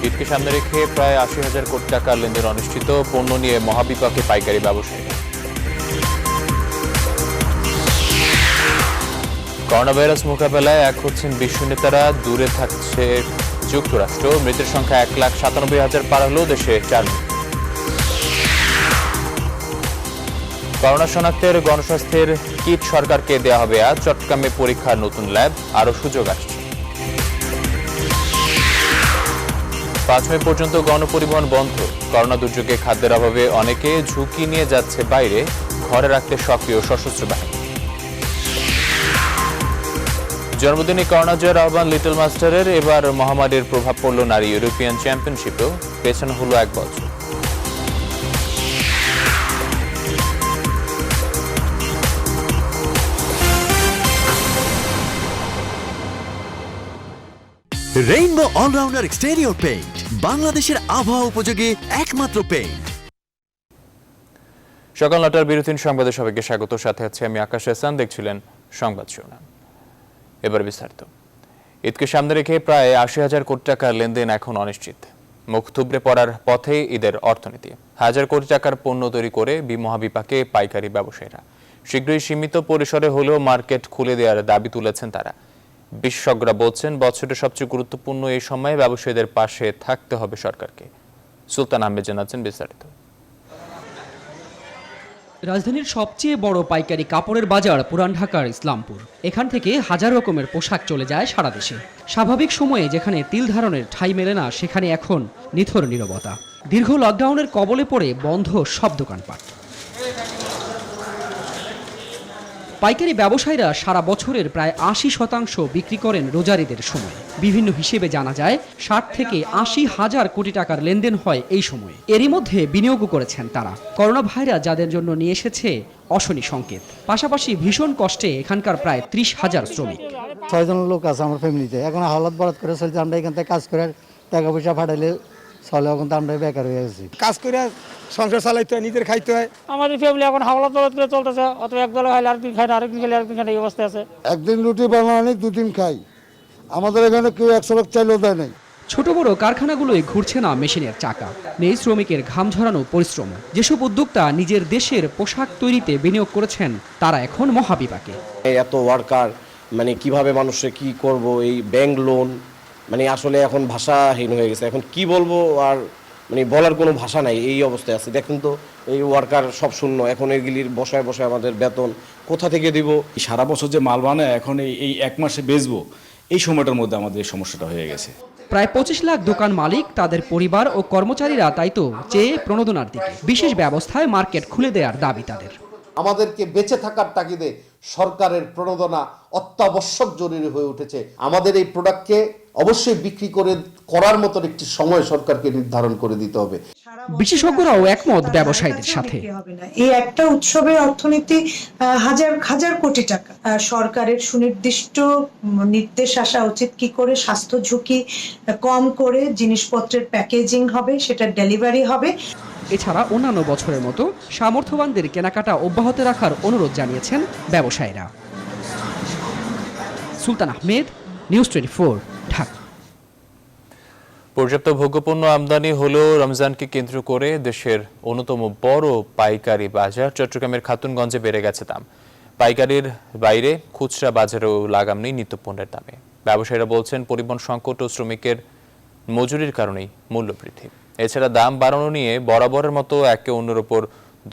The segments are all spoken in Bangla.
ঈদকে সামনে রেখে প্রায় ৮০,০০০ কোটি টাকার লেনদেন অনুষ্ঠিত। পণ্য নিয়ে মহাবিপাকে পাইকারি ব্যবসায়ী। করোনা ভাইরাস মোকাবেলায় এক হচ্ছেন বিশ্ব নেতারা, দূরে থাকছে যুক্তরাষ্ট্র। মৃতের সংখ্যা ১,৯৭,০০০ পার হলেও দেশে ৪ মৃত্যু। করোনা শনাক্তের গণস্বাস্থ্যের কিট সরকারকে দেওয়া হবে আজ। চট্টগ্রামে পরীক্ষার নতুন ল্যাব, আরও সুযোগ আসছে। ৫ মে পর্যন্ত গণপরিবহন বন্ধ। করোনা দুর্যোগে খাদ্যের অভাবে অনেকে ঝুঁকি নিয়ে যাচ্ছে বাইরে, ঘরে রাখতে সক্রিয় সশস্ত্র বাহিনী। জন্মদিনে করোনা জয়ের আহ্বান লিটল মাস্টারের। এবার মহামারীর প্রভাব পড়ল নারী ইউরোপিয়ান চ্যাম্পিয়নশিপেও, পেছানো হলো ১ বছর। রেইনবো অলরাউন্ডার এক্সটেরিয়র পেইন্ট, বাংলাদেশের আবহাওয়া উপযোগী একমাত্র পেইন্ট। সকাল ৯টার বিরতির সংবাদে সবাইকে স্বাগত। সাথে আছে আমি আকাশ হাসান। দেখছিলেন সংবাদ শিরোনাম। এবার বিস্তারিত। ঈদকে সামনে রেখে প্রায় ৮০,০০০ কোটি টাকার লেনদেন এখন অনিশ্চিত। মুখ থুবড়ে পড়ার পথে ঈদের অর্থনীতি। হাজার কোটি টাকার পণ্য তৈরি করে মহাবিপাকে পাইকারি ব্যবসায়ীরা। শীঘ্রই সীমিত পরিসরে হলেও মার্কেট খুলে দেওয়ার দাবি তুলেছেন তারা। বিশেষজ্ঞরা বলছেন, বছরের সবচেয়ে গুরুত্বপূর্ণ এই সময়ে ব্যবসায়ীদের পাশে থাকতে হবে সরকারকে। সুলতান আহমেদ জানাচ্ছেন বিস্তারিত। রাজধানীর সবচেয়ে বড় পাইকারি কাপড়ের বাজার পুরান ঢাকার ইসলামপুর। এখান থেকে হাজার রকমের পোশাক চলে যায় সারা দেশে। স্বাভাবিক সময়ে যেখানে তিল ধারণের ঠাঁই মেলে না, সেখানে এখন নিথর নীরবতা। দীর্ঘ লকডাউনের কবলে পড়ে বন্ধ সব দোকানপাট। পাইকারি ব্যবসায়ীরা সারা বছরের প্রায় ৮০% বিক্রি করেন রোজার ঈদের সময়। বিভিন্ন হিসেবে জানা যায় ৬০ থেকে ৮০,০০০ কোটি টাকার লেনদেন হয় এই সময়ে। এরই মধ্যে বিনিয়োগও করেছেন তারা। করোনা ভাইরাস যাদের জন্য নিয়ে এসেছে অশনি সংকেত। পাশাপাশি ভীষণ কষ্টে এখানকার প্রায় ৩০,০০০ শ্রমিক। ৬ জন লোক আছে আমার ফ্যামিলিতে। এখন হালাত বরাদ করে চলছে। আমরা এখান থেকে কাজ করে টাকা পয়সা পাঠাইলে চলে, এখন তো আমরা বেকার হয়ে গেছি। কাজ করে সংসার চালাইতে হয়, নিজের খাইতে হয়। আমাদের ফ্যামিলি এখন হাওলাত বরাদ করে চলতেছে। অত একবেলা খাইলে আরেকদিন খাই না, আরেকদিন খাইলে আরেকদিন খাই, এই অবস্থা আছে। একদিন রুটি বানানি ২ দিন খাই। আমাদের এখানে কেউ ১০০ ভাগ চাইলেও দেয় নাই। ছোট বড় কারখানাগুলোয় ঘুরছে না মেশিনের চাকা, নেই শ্রমিকের ঘাম ঝরানো পরিশ্রম। যেসব উদ্যোক্তা নিজের দেশের পোশাক তৈরিতে বিনিয়োগ করেছেন, তারা এখন মহাবিপাকে। এত ওয়ার্কার, মানে কিভাবে মানুষে কি করব, এই ব্যাংক লোন, মানে আসলে এখন ভাষাহীন হয়ে গেছে। এখন কি বলবো, আর মানে বলার কোনো ভাষা নাই, এই অবস্থায় আছে। দেখুন তো, এই ওয়ার্কার সব শূন্য। এখন এগুলির বসায় বসায় আমাদের বেতন কোথা থেকে দিব? সারা বছর যে মাল বানায়, এখন এই ১ মাসে বেচবো, এই সময়টার মধ্যে আমাদের এই সমস্যাটা হয়ে গেছে। প্রায় ২৫ লাখ দোকান মালিক, তাদের পরিবার ও কর্মচারীরা তাই তো চেয়ে প্রণোদনার দিকে। বিশেষ ব্যবস্থায় মার্কেট খুলে দেওয়ার দাবি তাদের। আমাদেরকে বেঁচে থাকার তাগিদে সরকারের প্রণোদনা অত্যাবশ্যক জরুরি হয়ে উঠেছে। আমাদের এই প্রোডাক্টকে অবশ্যই বিক্রি করার মতন একটি সময় সরকারকে নির্ধারণ করে দিতে হবে। বিশেষজ্ঞরাও একমত ব্যবসায়ীদের সাথে। এই একটা উৎসবের অর্থনীতি হাজার হাজার কোটি টাকা। সরকারের সুনির্দিষ্ট নির্দেশ আসা উচিত কি করে স্বাস্থ্য ঝুঁকি কম করে জিনিসপত্রের প্যাকেজিং হবে, সেটা ডেলিভারি হবে। এছাড়া অন্যান্য বছরের মতো সামর্থ্যবানদের কেনাকাটা অব্যাহত রাখার অনুরোধ জানিয়েছেন ব্যবসায়ীরা। সুলতান আহমেদ, নিউজ 24, ঢাকা। পর্যাপ্ত ভোগ্যপণ্য আমদানি হলেও রমজানকে কেন্দ্র করে দেশের অন্যতম বড় পাইকারি বাজার চট্টগ্রামের খাতুনগঞ্জে বেড়ে গেছে দাম। পাইকারির বাইরে খুচরা বাজারেও লাগাম নেই নিত্যপণ্যের দামে। ব্যবসায়ীরা বলছেন, পরিবহন সংকট ও শ্রমিকের মজুরির কারণেই মূল্য বৃদ্ধি। এছাড়া দাম বাড়ানো নিয়ে বরাবরের মতো একে অন্যের ওপর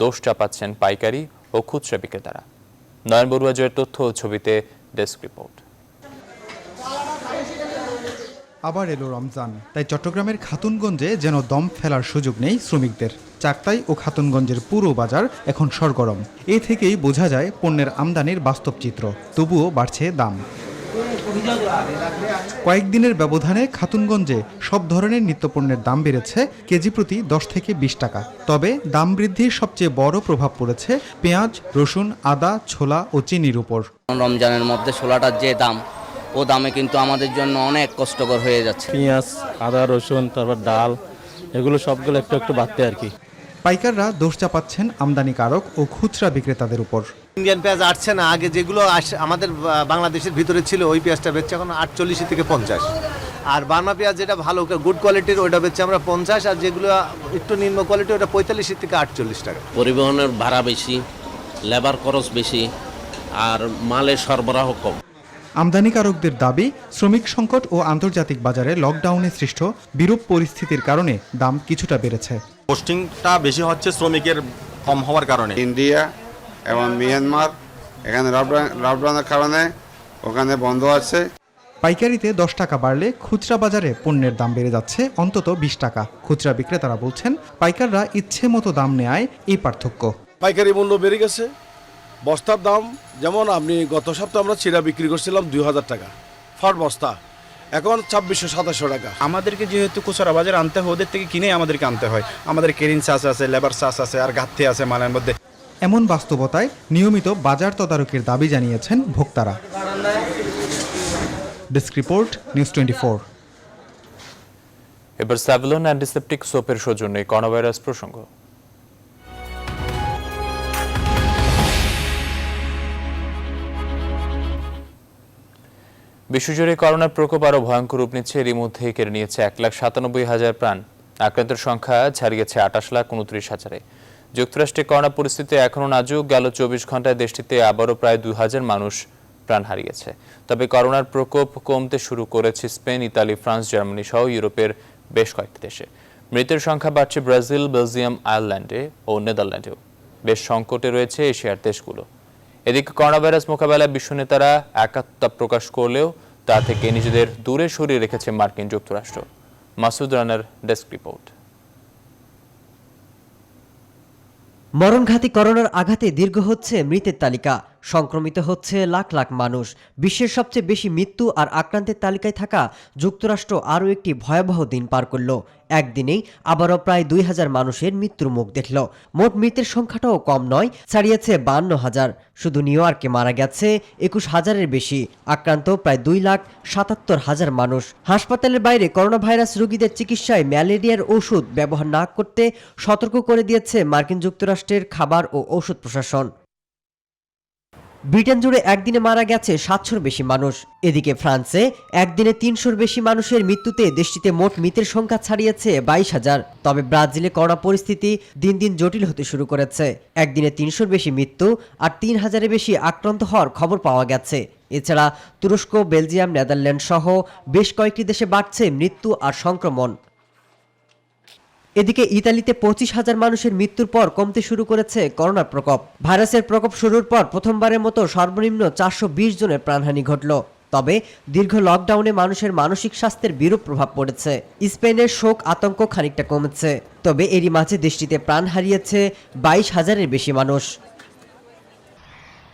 দোষ চাপাচ্ছেন পাইকারি ও খুচরা বিক্রেতারা। নয়ন বড়ুয়া জয়ের তথ্য ও ছবিতে ডেস্ক রিপোর্ট। আবার এলো রমজান, তাই চট্টগ্রামের খাতুনগঞ্জে যেন দম ফেলার সুযোগ নেই শ্রমিকদের। চাকতাই ও খাতুনগঞ্জের পুরো বাজার এখন সরগরম। এ থেকেই বোঝা যায় পণ্যের আমদানির বাস্তব চিত্র। তবুও বাড়ছে দাম। কয়েকদিনের ব্যবধানে খাতুনগঞ্জে সব ধরনের নিত্যপণ্যের দাম বেড়েছে কেজি প্রতি ১০ থেকে ২০ টাকা। তবে দাম বৃদ্ধির সবচেয়ে বড় প্রভাব পড়েছে পেঁয়াজ, রসুন, আদা, ছোলা ও চিনির উপর। রমজানের মধ্যে ছোলাটার যে দাম, ও দামে কিন্তু আমাদের জন্য অনেক কষ্টকর হয়ে যাচ্ছে। পেঁয়াজ, আদা, রসুন, তারপর ডাল, এগুলো সবগুলো একটু একটু বাড়তে আর কি। পাইকাররা দোষ চাপাচ্ছেন আমদানিকারক ও খুচরা বিক্রেতাদের উপর। ইন্ডিয়ান পেঁয়াজ আসছে না। আগে যেগুলো আমাদের বাংলাদেশের ভিতরে ছিল, ওই পেঁয়াজটা বেচছে এখন ৪৮ থেকে ৫০। আর বার্মা পেঁয়াজ যেটা ভালো গুড কোয়ালিটির ওটা বেচছি আমরা 50, আর যেগুলো একটু নিম্ন কোয়ালিটি ওটা 45 থেকে 48 টাকা। পরিবহনের ভাড়া বেশি, লেবার খরচ বেশি, আর মালের সরবরাহ কম। আমদানিকারকদের দাবি, শ্রমিক সংকট ও আন্তর্জাতিক বাজারে লকডাউনে সৃষ্ট বিরূপ পরিস্থিতির কারণে দাম কিছুটা বেড়েছে। পোস্টিংটা বেশি হচ্ছে শ্রমিকের কম হওয়ার কারণে। ইন্ডিয়া এবং মিয়ানমার এখানে লকডাউনের কারণে ওখানে বন্ধ আছে। পাইকারিতে 10 টাকা বাড়লে খুচরা বাজারে পণ্যের দাম বেড়ে যাচ্ছে অন্তত 20 টাকা। খুচরা বিক্রেতারা বলছেন পাইকাররা ইচ্ছে মতো দাম নেয় এই পার্থক্য। পাইকারি মূল্য বেড়ে গেছে। বস্তার দাম যেমন আপনি গত সপ্তাহে আমরা চিরা বিক্রি করছিলাম 2000 টাকা ফর বস্তা, এখন 2600-2700 টাকা। আমাদেরকে যেহেতু খুচরা বাজার আনতে হয়, ওদের থেকে কিনে আমাদেরকে আনতে হয়। আমাদের কেরিং চার্জ আছে, লেবার চার্জ আছে, আর ঘাটতি আছে মালের মধ্যে। এমন বাস্তবতায় নিয়মিত বাজার তদারকির দাবি জানিয়েছেন ভোক্তারা। Desk report, news 24। এবার স্যাভলন অ্যান্টিসেপটিক সোপের সৌজন্যে করোনাভাইরাস প্রসঙ্গ। বিশ্বজুড়ে করোনার প্রকোপ আরও ভয়ঙ্কর রূপ নিচ্ছে। এরই মধ্যে কেড়ে নিয়েছে 1,97,000 প্রাণ। আক্রান্তের সংখ্যা ছাড়িয়েছে 28,29,000-এ। যুক্তরাষ্ট্রে করোনা পরিস্থিতি এখনও নাজুক। গেল 24 ঘন্টায় দেশটিতে আবারও প্রায় 2,000 মানুষ প্রাণ হারিয়েছে। তবে করোনার প্রকোপ কমতে শুরু করেছে স্পেন, ইতালি, ফ্রান্স, জার্মানি সহ ইউরোপের বেশ কয়েকটি দেশে। মৃতের সংখ্যা বাড়ছে ব্রাজিল, বেলজিয়াম, আয়ারল্যান্ডে ও নেদারল্যান্ডেও। বেশ সংকটে রয়েছে এশিয়ার দেশগুলো। এদিকে করোনা ভাইরাস মোকাবেলায় বিশ্ব নেতারা একাত্মতা প্রকাশ করলেও তা থেকে নিজেদের দূরে সরিয়ে রেখেছে মার্কিন যুক্তরাষ্ট্র। মাসুদ রানার ডেস্ক রিপোর্ট। মরণঘাতী করোনার আঘাতে দীর্ঘ হচ্ছে মৃতের তালিকা। সংক্রমিত হচ্ছে লাখ লাখ মানুষ। বিশ্বের সবচেয়ে বেশি মৃত্যু আর আক্রান্তের তালিকায় থাকা যুক্তরাষ্ট্র আরও একটি ভয়াবহ দিন পার করল। একদিনেই আবারও প্রায় 2,000 মানুষের মৃত্যুর মুখ দেখল। মোট মৃতের সংখ্যাটাও কম নয়, ছাড়িয়েছে 52,000। শুধু নিউ ইয়র্কে মারা গেছে 21,000-এর বেশি। আক্রান্ত প্রায় 2,77,000 মানুষ। হাসপাতালের বাইরে করোনা ভাইরাস রোগীদের চিকিৎসায় ম্যালেরিয়ার ওষুধ ব্যবহার না করতে সতর্ক করে দিয়েছে মার্কিন যুক্তরাষ্ট্রের খাবার ও ঔষধ প্রশাসন। ব্রিটেন জুড়ে একদিনে মারা গেছে 700-র বেশি মানুষ। এদিকে ফ্রান্সে একদিনে 300-র বেশি মানুষের মৃত্যুতে দেশটিতে মোট মৃতের সংখ্যা ছাড়িয়েছে 22,000। তবে ব্রাজিলে করোনা পরিস্থিতি দিন দিন জটিল হতে শুরু করেছে। একদিনে 300-র বেশি মৃত্যু আর 3,000-এর বেশি আক্রান্ত হওয়ার খবর পাওয়া গেছে। এছাড়া তুরস্ক, বেলজিয়াম, নেদারল্যান্ড সহ বেশ কয়েকটি দেশে বাড়ছে মৃত্যু আর সংক্রমণ। এদিকে ইতালিতে 25,000 মানুষের মৃত্যুর পর কমতে শুরু করেছে করোনার প্রকোপ। ভাইরাসের প্রকোপ শুরুর পর প্রথমবারের মতো সর্বনিম্ন 420 জনের প্রাণহানি ঘটল। তবে দীর্ঘ লকডাউনে মানুষের মানসিক স্বাস্থ্যের বিরূপ প্রভাব পড়েছে। স্পেনের শোক আতঙ্ক খানিকটা কমেছে, তবে এরই মাঝে দেশটিতে প্রাণ হারিয়েছে 22,000-এর বেশি মানুষ।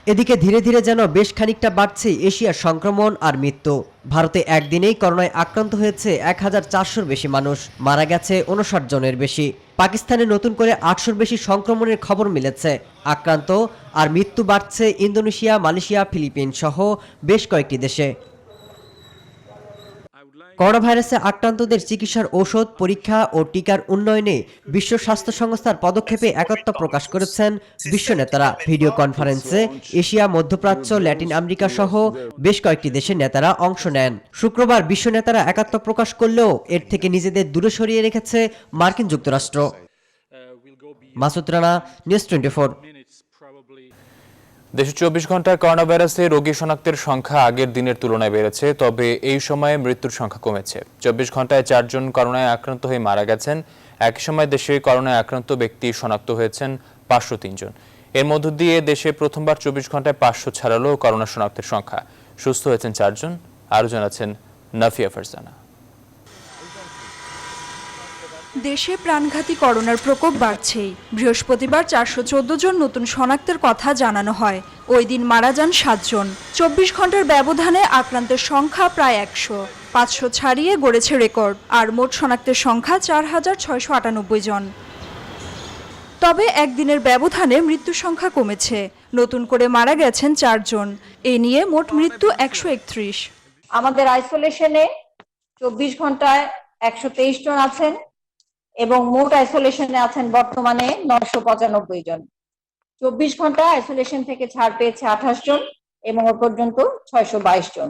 এদিকে ধীরে ধীরে যেন বেশ খানিকটা বাড়ছে এশিয়ার সংক্রমণ আর মৃত্যু। ভারতে একদিনেই করোনায় আক্রান্ত হয়েছে 1,400-র বেশি মানুষ, মারা গেছে 59 জনের বেশি। পাকিস্তানে নতুন করে 800-র বেশি সংক্রমণের খবর মিলেছে। আক্রান্ত আর মৃত্যু বাড়ছে ইন্দোনেশিয়া, মালয়েশিয়া, ফিলিপিন সহ বেশ কয়েকটি দেশে। করোনা ভাইরাসে আক্রান্তদের চিকিৎসার ঔষধ, পরীক্ষা ও টিকার উন্নয়নে বিশ্ব স্বাস্থ্য সংস্থার পদক্ষেপে একতা প্রকাশ করেছেন বিশ্ব নেতারা। ভিডিও কনফারেন্সে এশিয়া, মধ্যপ্রাচ্য, ল্যাটিন আমেরিকা সহ বেশ কয়েকটি দেশের নেতারা অংশ নেন। শুক্রবার বিশ্ব নেতারা একতা প্রকাশ করলেও এর থেকে নিজেদের দূরে সরিয়ে রেখেছে মার্কিন যুক্তরাষ্ট্র। মাসুদ রানা, নিউজ 24। দেশে 24 ঘন্টায় করোনা ভাইরাসে রোগী শনাক্তের সংখ্যা আগের দিনের তুলনায় বেড়েছে, তবে এই সময়ে মৃত্যুর সংখ্যা কমেছে। 24 ঘন্টায় 4 জন করোনায় আক্রান্ত হয়ে মারা গেছেন। একই সময় দেশে করোনায় আক্রান্ত ব্যক্তি শনাক্ত হয়েছেন 503 জন। এর মধ্য দিয়ে দেশে প্রথমবার 24 ঘন্টায় 500 ছাড়ালো করোনা শনাক্তের সংখ্যা। সুস্থ হয়েছেন 4 জন। আরও জানাচ্ছেন নাফিয়া ফারজানা। দেশে প্রাণঘাতী করোনার প্রকোপ বাড়ছেই। বৃহস্পতিবার 414 জন নতুন শনাক্তের কথা জানানো হয়। ওই দিন মারা যান 7 জন। 24 ঘন্টার ব্যবধানে আক্রান্তের সংখ্যা প্রায় 100, 500 ছাড়িয়ে গড়েছে রেকর্ড। আর মোট শনাক্তের সংখ্যা 4,698 জন। তবে একদিনের ব্যবধানে মৃত্যুর সংখ্যা কমেছে। নতুন করে মারা গেছেন 4 জন। এ নিয়ে মোট মৃত্যু 131। আমাদের আইসোলেশনে 24 ঘন্টায় 123 জন আছেন এবং মোট আইসোলেশনে আছেন বর্তমানে 995 জন। 24 ঘন্টা আইসোলেশন থেকে ছাড় পেয়েছে 28 জন এবং এ পর্যন্ত 622 জন।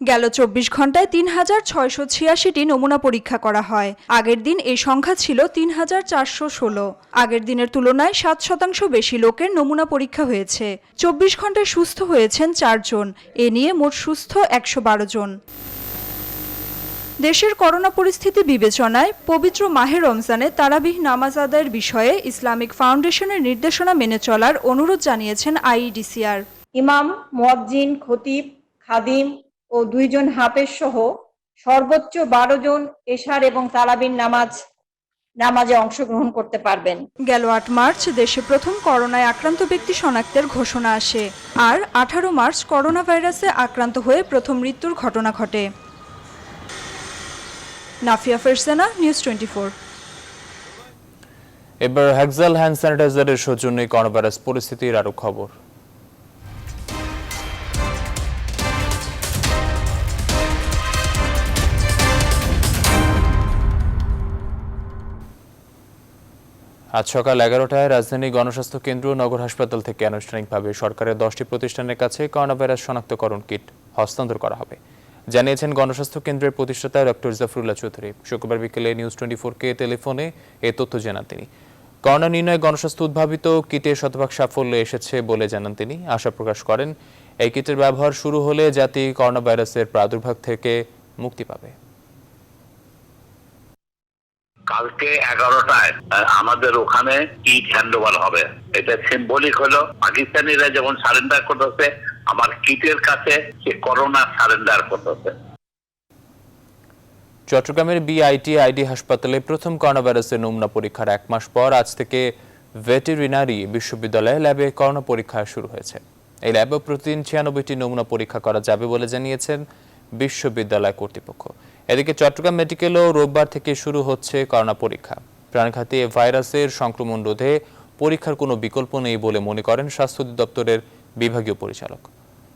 গেল 24 ঘন্টায় ৩,৬৮৬টি নমুনা পরীক্ষা করা হয়। আগের দিন এই সংখ্যা ছিল ৩,৪১৬। আগের দিনের তুলনায় ৭% বেশি লোকের নমুনা পরীক্ষা হয়েছে। 24 ঘন্টায় সুস্থ হয়েছেন 4 জন। এ নিয়ে মোট সুস্থ 112 জন। দেশের করোনা পরিস্থিতি বিবেচনায় পবিত্র মাহে রমজানে তারাবিহ নামাজ আদায়ের বিষয়ে ইসলামিক ফাউন্ডেশনের নির্দেশনা মেনে চলার অনুরোধ জানিয়েছেন আইইডিসিআর। ইমাম, মুয়াজ্জিন, খতিব, খাদিম ও 2 জন হাফেজ সহ সর্বোচ্চ 12 জন এশার এবং তারাবির নামাজে অংশগ্রহণ করতে পারবেন। গেল 8 মার্চ দেশে প্রথম করোনায় আক্রান্ত ব্যক্তি শনাক্তের ঘোষণা আসে, আর 18 মার্চ করোনা ভাইরাসে আক্রান্ত হয়ে প্রথম মৃত্যুর ঘটনা ঘটে। নাফিয়া ফারজানা, নিউজ 24। এবার হেক্সাল হ্যান্ড স্যানিটাইজারের সৌজন্যে করোনা ভাইরাস পরিস্থিতির আরো খবর। আজ সকাল 11টায় রাজধানী গণস্বাস্থ্য কেন্দ্র নগর হাসপাতাল থেকে আনুষ্ঠানিকভাবে সরকারের 10টি প্রতিষ্ঠানের কাছে করোনা ভাইরাস শনাক্তকরণ কিট হস্তান্তর করা হবে, জানিয়েছেন গণস্বাস্থ্য কেন্দ্রের প্রতিষ্ঠাতা ডক্টর জাফরুল্লাহ চৌধুরী। শুক্রবার বিকেলে নিউজ 24-কে টেলিফোনে এ তথ্য জানান তিনি। করোনা নির্ণয় গণস্বাস্থ্য উদ্ভাবিত কিটে শতভাগ সাফল্য এসেছে বলে জানান তিনি। আশা প্রকাশ করেন এই কিটের ব্যবহার শুরু হলে জাতি করোনা ভাইরাসের প্রাদুর্ভাব থেকে মুক্তি পাবে। কালকে 11টায় আমাদের ওখানে কিট হ্যান্ডওভার হবে। এটা সিম্বলিক হলো পাকিস্তানিরা যেমন সারেন্ডার করতেছে, আমার কিটের কাছে সে করোনা সারেন্ডার করতেছে। চট্টগ্রামের বিআইটিআইডি হাসপাতালে প্রথম করোনা ভাইরাসের নমুনা পরীক্ষার 1 মাস পর আজ থেকে ভেটেরিনারি বিশ্ববিদ্যালয়ে ল্যাবে করোনা পরীক্ষা শুরু হয়েছে। এই ল্যাবে প্রতিদিন 96টি নমুনা পরীক্ষা করা যাবে বলে জানিয়েছেন বিশ্ববিদ্যালয় কর্তৃপক্ষ। এদিকে চট্টগ্রাম মেডিকেলও রোববার থেকে শুরু হচ্ছে করোনা পরীক্ষা। প্রাণঘাতী ভাইরাসের সংক্রমণ রোধে পরীক্ষার কোনো বিকল্প নেই বলে মনে করেন স্বাস্থ্য অধিদপ্তরের বিভাগীয় পরিচালক।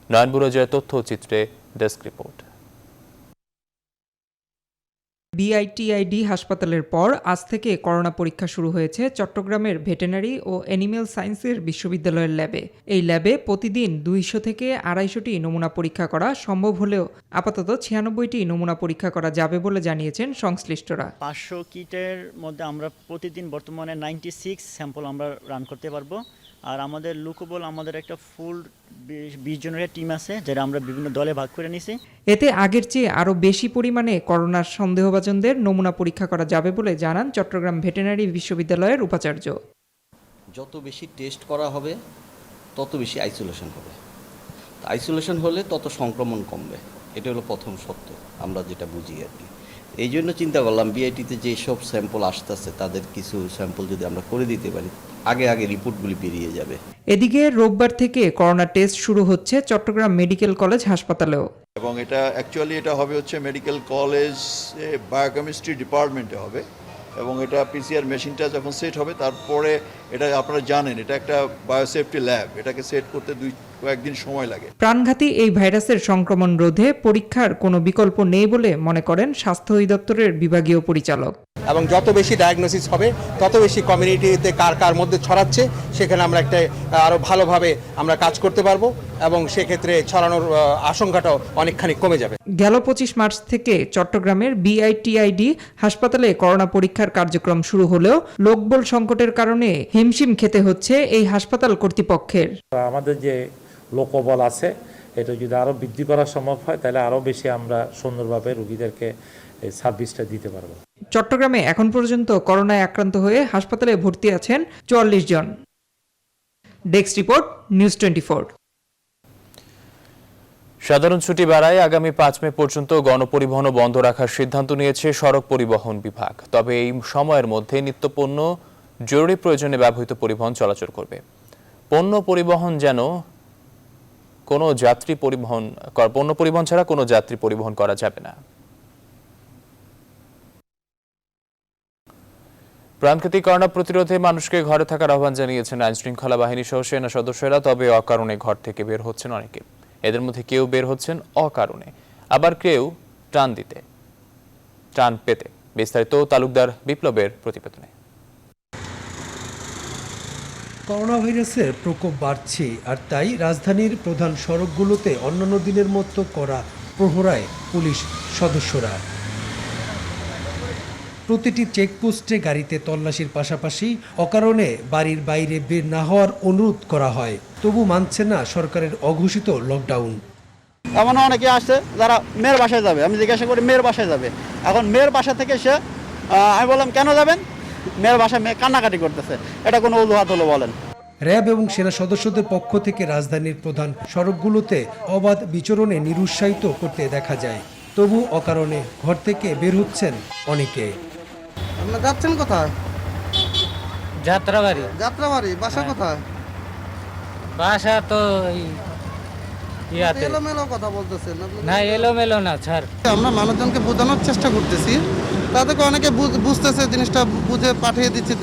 নয়ন বুরোজের তথ্যচিত্রে ডেস্ক রিপোর্ট। বিআইটিআইডি হাসপাতালের পর আজ থেকে করোনা পরীক্ষা শুরু হয়েছে চট্টগ্রামের ভেটেরিনারি ও অ্যানিমেল সায়েন্সের বিশ্ববিদ্যালয়ের ল্যাবে। এই ল্যাবে প্রতিদিন 200 থেকে 250টি নমুনা পরীক্ষা করা সম্ভব হলেও আপাতত 96টি নমুনা পরীক্ষা করা যাবে বলে জানিয়েছেন সংশ্লিষ্টরা। 500 কিটের মধ্যে আমরা প্রতিদিন বর্তমানে 96 স্যাম্পল আমরা রান করতে পারবো। আর আমাদের লুকেবল আমাদের একটা ফুল 20 জনের টিম আছে, যেটা আমরা বিভিন্ন দলে ভাগ করে নিছি। এতে আগের চেয়ে আরও বেশি পরিমাণে করোনার সন্দেহভাজনদের নমুনা পরীক্ষা করা যাবে বলে জানান চট্টগ্রাম ভেটেরিনারি বিশ্ববিদ্যালয়ের উপাচার্য। যত বেশি টেস্ট করা হবে তত বেশি আইসোলেশন হবে, আইসোলেশন হলে তত সংক্রমণ কমবে। এটা হলো প্রথম সত্য, আমরা যেটা বুঝি আর কি। এই জন্য চিন্তা করলাম বিআইটিতে যেসব স্যাম্পল আসতেছে তাদের কিছু স্যাম্পল যদি আমরা করে দিতে পারি, আগে রিপোর্টগুলি বেরিয়ে যাবে। এদিকে রোববার থেকে করোনা টেস্ট শুরু হচ্ছে চট্টগ্রাম মেডিকেল কলেজ হাসপাতালেও। এবং এটা অ্যাকচুয়ালি এটা হবে হচ্ছে মেডিকেল কলেজ বায়োকেমিস্ট্রি ডিপার্টমেন্টে হবে, এবং এটা পিসিআর মেশিনটা যখন সেট হবে তারপরে এটা আপনারা জানেন এটা একটা বায়োসেফটি ল্যাব, এটাকে সেট করতে কয়েকদিন সময় লাগে। প্রাণঘাতী এই ভাইরাসের সংক্রমণ রোধে পরীক্ষার কোনো বিকল্প নেই বলে মনে করেন স্বাস্থ্য অধিদপ্তরের বিভাগীয় পরিচালক। এবং যত বেশি ডায়াগনোসিস হবে তত বেশি কমিউনিটিতে কার মধ্যে ছড়াচ্ছে সেখানে আমরা একটা আরও ভালোভাবে আমরা কাজ করতে পারবো, এবং সেক্ষেত্রে ছড়ানোর আশঙ্কাটাও অনেকখানি কমে যাবে। গেল 25 মার্চ থেকে চট্টগ্রামের বিআইটিআইডি হাসপাতালে করোনা পরীক্ষার কার্যক্রম শুরু হলেও লোকবল সংকটের কারণে হিমশিম খেতে হচ্ছে এই হাসপাতাল কর্তৃপক্ষের। আমাদের যে লোকবল আছে এটা যদি আরও বৃদ্ধি করা সম্ভব হয় তাহলে আরও বেশি আমরা সুন্দরভাবে রোগীদেরকে এই সার্ভিসটা দিতে পারবো। চট্টগ্রামে এখন পর্যন্ত করোনায় আক্রান্ত হয়ে হাসপাতালে ভর্তি আছেন 44 জন। Desk report, news 24। সাধারণ ছুটি বাড়ায় আগামী 5 মে পর্যন্ত গণপরিবহন বন্ধ রাখার সিদ্ধান্ত নিয়েছে সড়ক পরিবহন বিভাগ। তবে এই সময়ের মধ্যে নিত্যপণ্য জরুরি প্রয়োজনে ব্যবহৃত পরিবহন চলাচল করবে। পণ্য পরিবহন ছাড়া কোনো যাত্রী পরিবহন করা যাবে না। প্রাণঘাতী করোনা প্রতিরোধে মানুষকে ঘরে থাকার আহ্বান জানিয়েছেন আইন শৃঙ্খলা বাহিনী সহ সেনা সদস্যরা। তবে অকারণে ঘর থেকে বের হচ্ছেন অনেকে। এদের মধ্যে কেউ বের হচ্ছেন অকারণে, আবার কেউ ত্রাণ পেতে। বিস্তারিত তালুকদার বিপ্লবের প্রতিবেদনে। করোনা ভাইরাসের প্রকোপ বাড়ছে, আর তাই রাজধানীর প্রধান সড়কগুলোতে অন্যান্য দিনের মতো করা প্রহরায় পুলিশ সদস্যরা। প্রতিটি চেকপোস্টে গাড়িতে তল্লাশির পাশাপাশি অকারণে বাড়ির বাইরে বের না হওয়ার অনুরোধ করা হয়, তবু মানছে না সরকারের অঘোষিত লকডাউন। এমন অনেকে আসছে যারা মেয়ের বাসায় যাবে, আমি জিজ্ঞাসা করি মেয়ের বাসায় যাবে, এখন মেয়ের বাসা থেকে সে আমি বললাম কেন যাবেন, মেয়ের বাসায় মেয়ে কান্নাকাটি করতেছে, এটা কোনো অজুহাত হলো বলেন? র্যাব এবং সেনা সদস্যদের পক্ষ থেকে রাজধানীর প্রধান সড়কগুলোতে অবাধ বিচরণে নিরুৎসাহিত করতে দেখা যায়, তবু অকারণে ঘর থেকে বের হচ্ছেন অনেকে। আপনারা যাচ্ছেন কোথায়? যাত্রাবাড়ি। যাত্রাবাড়ি। বাসা কোথায়? বাসা তো ইয়াতে। এলোমেলো কথা বলতেছেন। না এলোমেলো না স্যার, আমরা মানুষজনকে বোঝানোর চেষ্টা করতেছি, তাদেরকে অনেকে বুঝতেছে, জিনিসটা বুঝে পাঠিয়ে দিচ্ছি।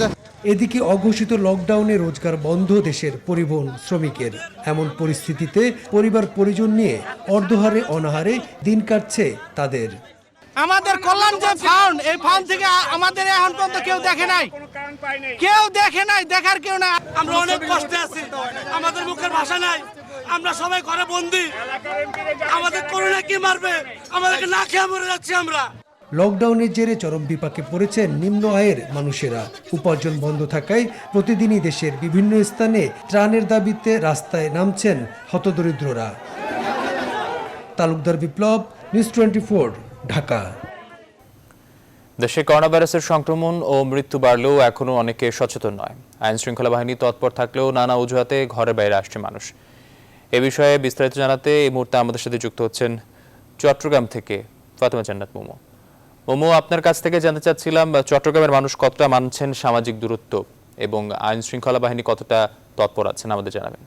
এদিকে অঘোষিত লকডাউনে রোজগার বন্ধ দেশের পরিবহন শ্রমিকের। এমন পরিস্থিতিতে পরিবার পরিজন নিয়ে অর্ধহারে অনাহারে দিন কাটছে তাদের। আমাদের কল্যাণ যে ফান্ড, এই ফান্ড থেকে আমাদের এখন পর্যন্ত কেউ দেখে নাই, দেখার কেউ নাই। আমরা অনেক কষ্টে আছি, আমাদের মুখের ভাষা নাই, আমরা সবাই ঘরে বন্দি, আমাদের করোনা কি মারবে, আমাদেরকে না খেয়ে মরে যাচ্ছি আমরা। লকডাউনের জেরে চরম বিপাকে পড়েছেন নিম্ন আয়ের মানুষেরা। উপার্জন বন্ধ থাকায় প্রতিদিনই দেশের বিভিন্ন স্থানে ত্রাণের দাবিতে রাস্তায় নামছেন হতদরিদ্ররা। তালুকদার বিপ্লব, নিউজ 24, ঢাকা। দেশে করোনা ভাইরাসের সংক্রমণ ও মৃত্যু বাড়লেও এখনও অনেকে সচেতন নয়। আইন শৃঙ্খলা বাহিনী তৎপর থাকলেও নানা অজুহাতে ঘরে বাইরে আসছে মানুষ। এ বিষয়ে বিস্তারিত জানাতে এই মুহূর্তে আমাদের সাথে যুক্ত হচ্ছেন চট্টগ্রাম থেকে ফাতেমা জান্নাত মোমো। মোমো, আপনার কাছ থেকে জানতে চাচ্ছিলাম চট্টগ্রামের মানুষ কতটা মানছেন সামাজিক দূরত্ব এবং আইন শৃঙ্খলা বাহিনী কতটা তৎপর আছেন, আমাদের জানাবেন।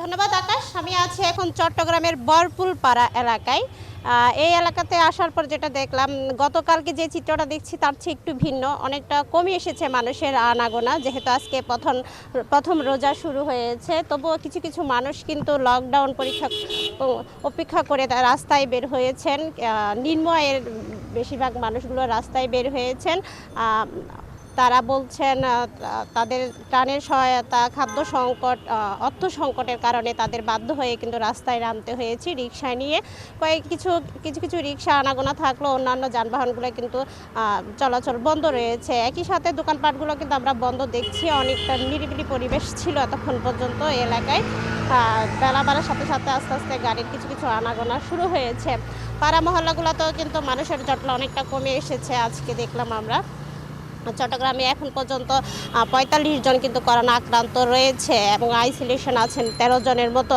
ধন্যবাদ আকাশ। আমি আছি এখন চট্টগ্রামের বরপুল পাড়া এলাকায়। এই এলাকাতে আসার পর যেটা দেখলাম, গতকালকে যে চিত্রটা দেখছি তার চেয়ে একটু ভিন্ন, অনেকটা কমে এসেছে মানুষের আনাগোনা, যেহেতু আজকে প্রথম রোজা শুরু হয়েছে। তবুও কিছু কিছু মানুষ কিন্তু লকডাউন অপেক্ষা করে রাস্তায় বের হয়েছেন। নিম্ন আয়ের বেশিরভাগ মানুষগুলো রাস্তায় বের হয়েছেন। তারা বলছেন তাদের ত্রাণের সহায়তা, খাদ্য সংকট, অর্থ সংকটের কারণে তাদের বাধ্য হয়ে কিন্তু রাস্তায় নামতে হয়েছে রিকশায় নিয়ে। কিছু রিকশা আনাগোনা থাকলেও অন্যান্য যানবাহনগুলো কিন্তু চলাচল বন্ধ রয়েছে। একই সাথে দোকানপাটগুলো কিন্তু আমরা বন্ধ দেখছি। অনেকটা নিরিবিলি পরিবেশ ছিল এতক্ষণ পর্যন্ত এলাকায়। বেলা বাড়ার সাথে সাথে আস্তে আস্তে গাড়ির কিছু আনাগোনা শুরু হয়েছে। পাড়া মহল্লাগুলোতেও কিন্তু মানুষের জটলা অনেকটা কমে এসেছে। আজকে দেখলাম আমরা চট্টগ্রামে এখন পর্যন্ত 45 জন কিন্তু করোনা আক্রান্ত রয়েছে এবং আইসোলেশন আছেন 13 জনের মতো।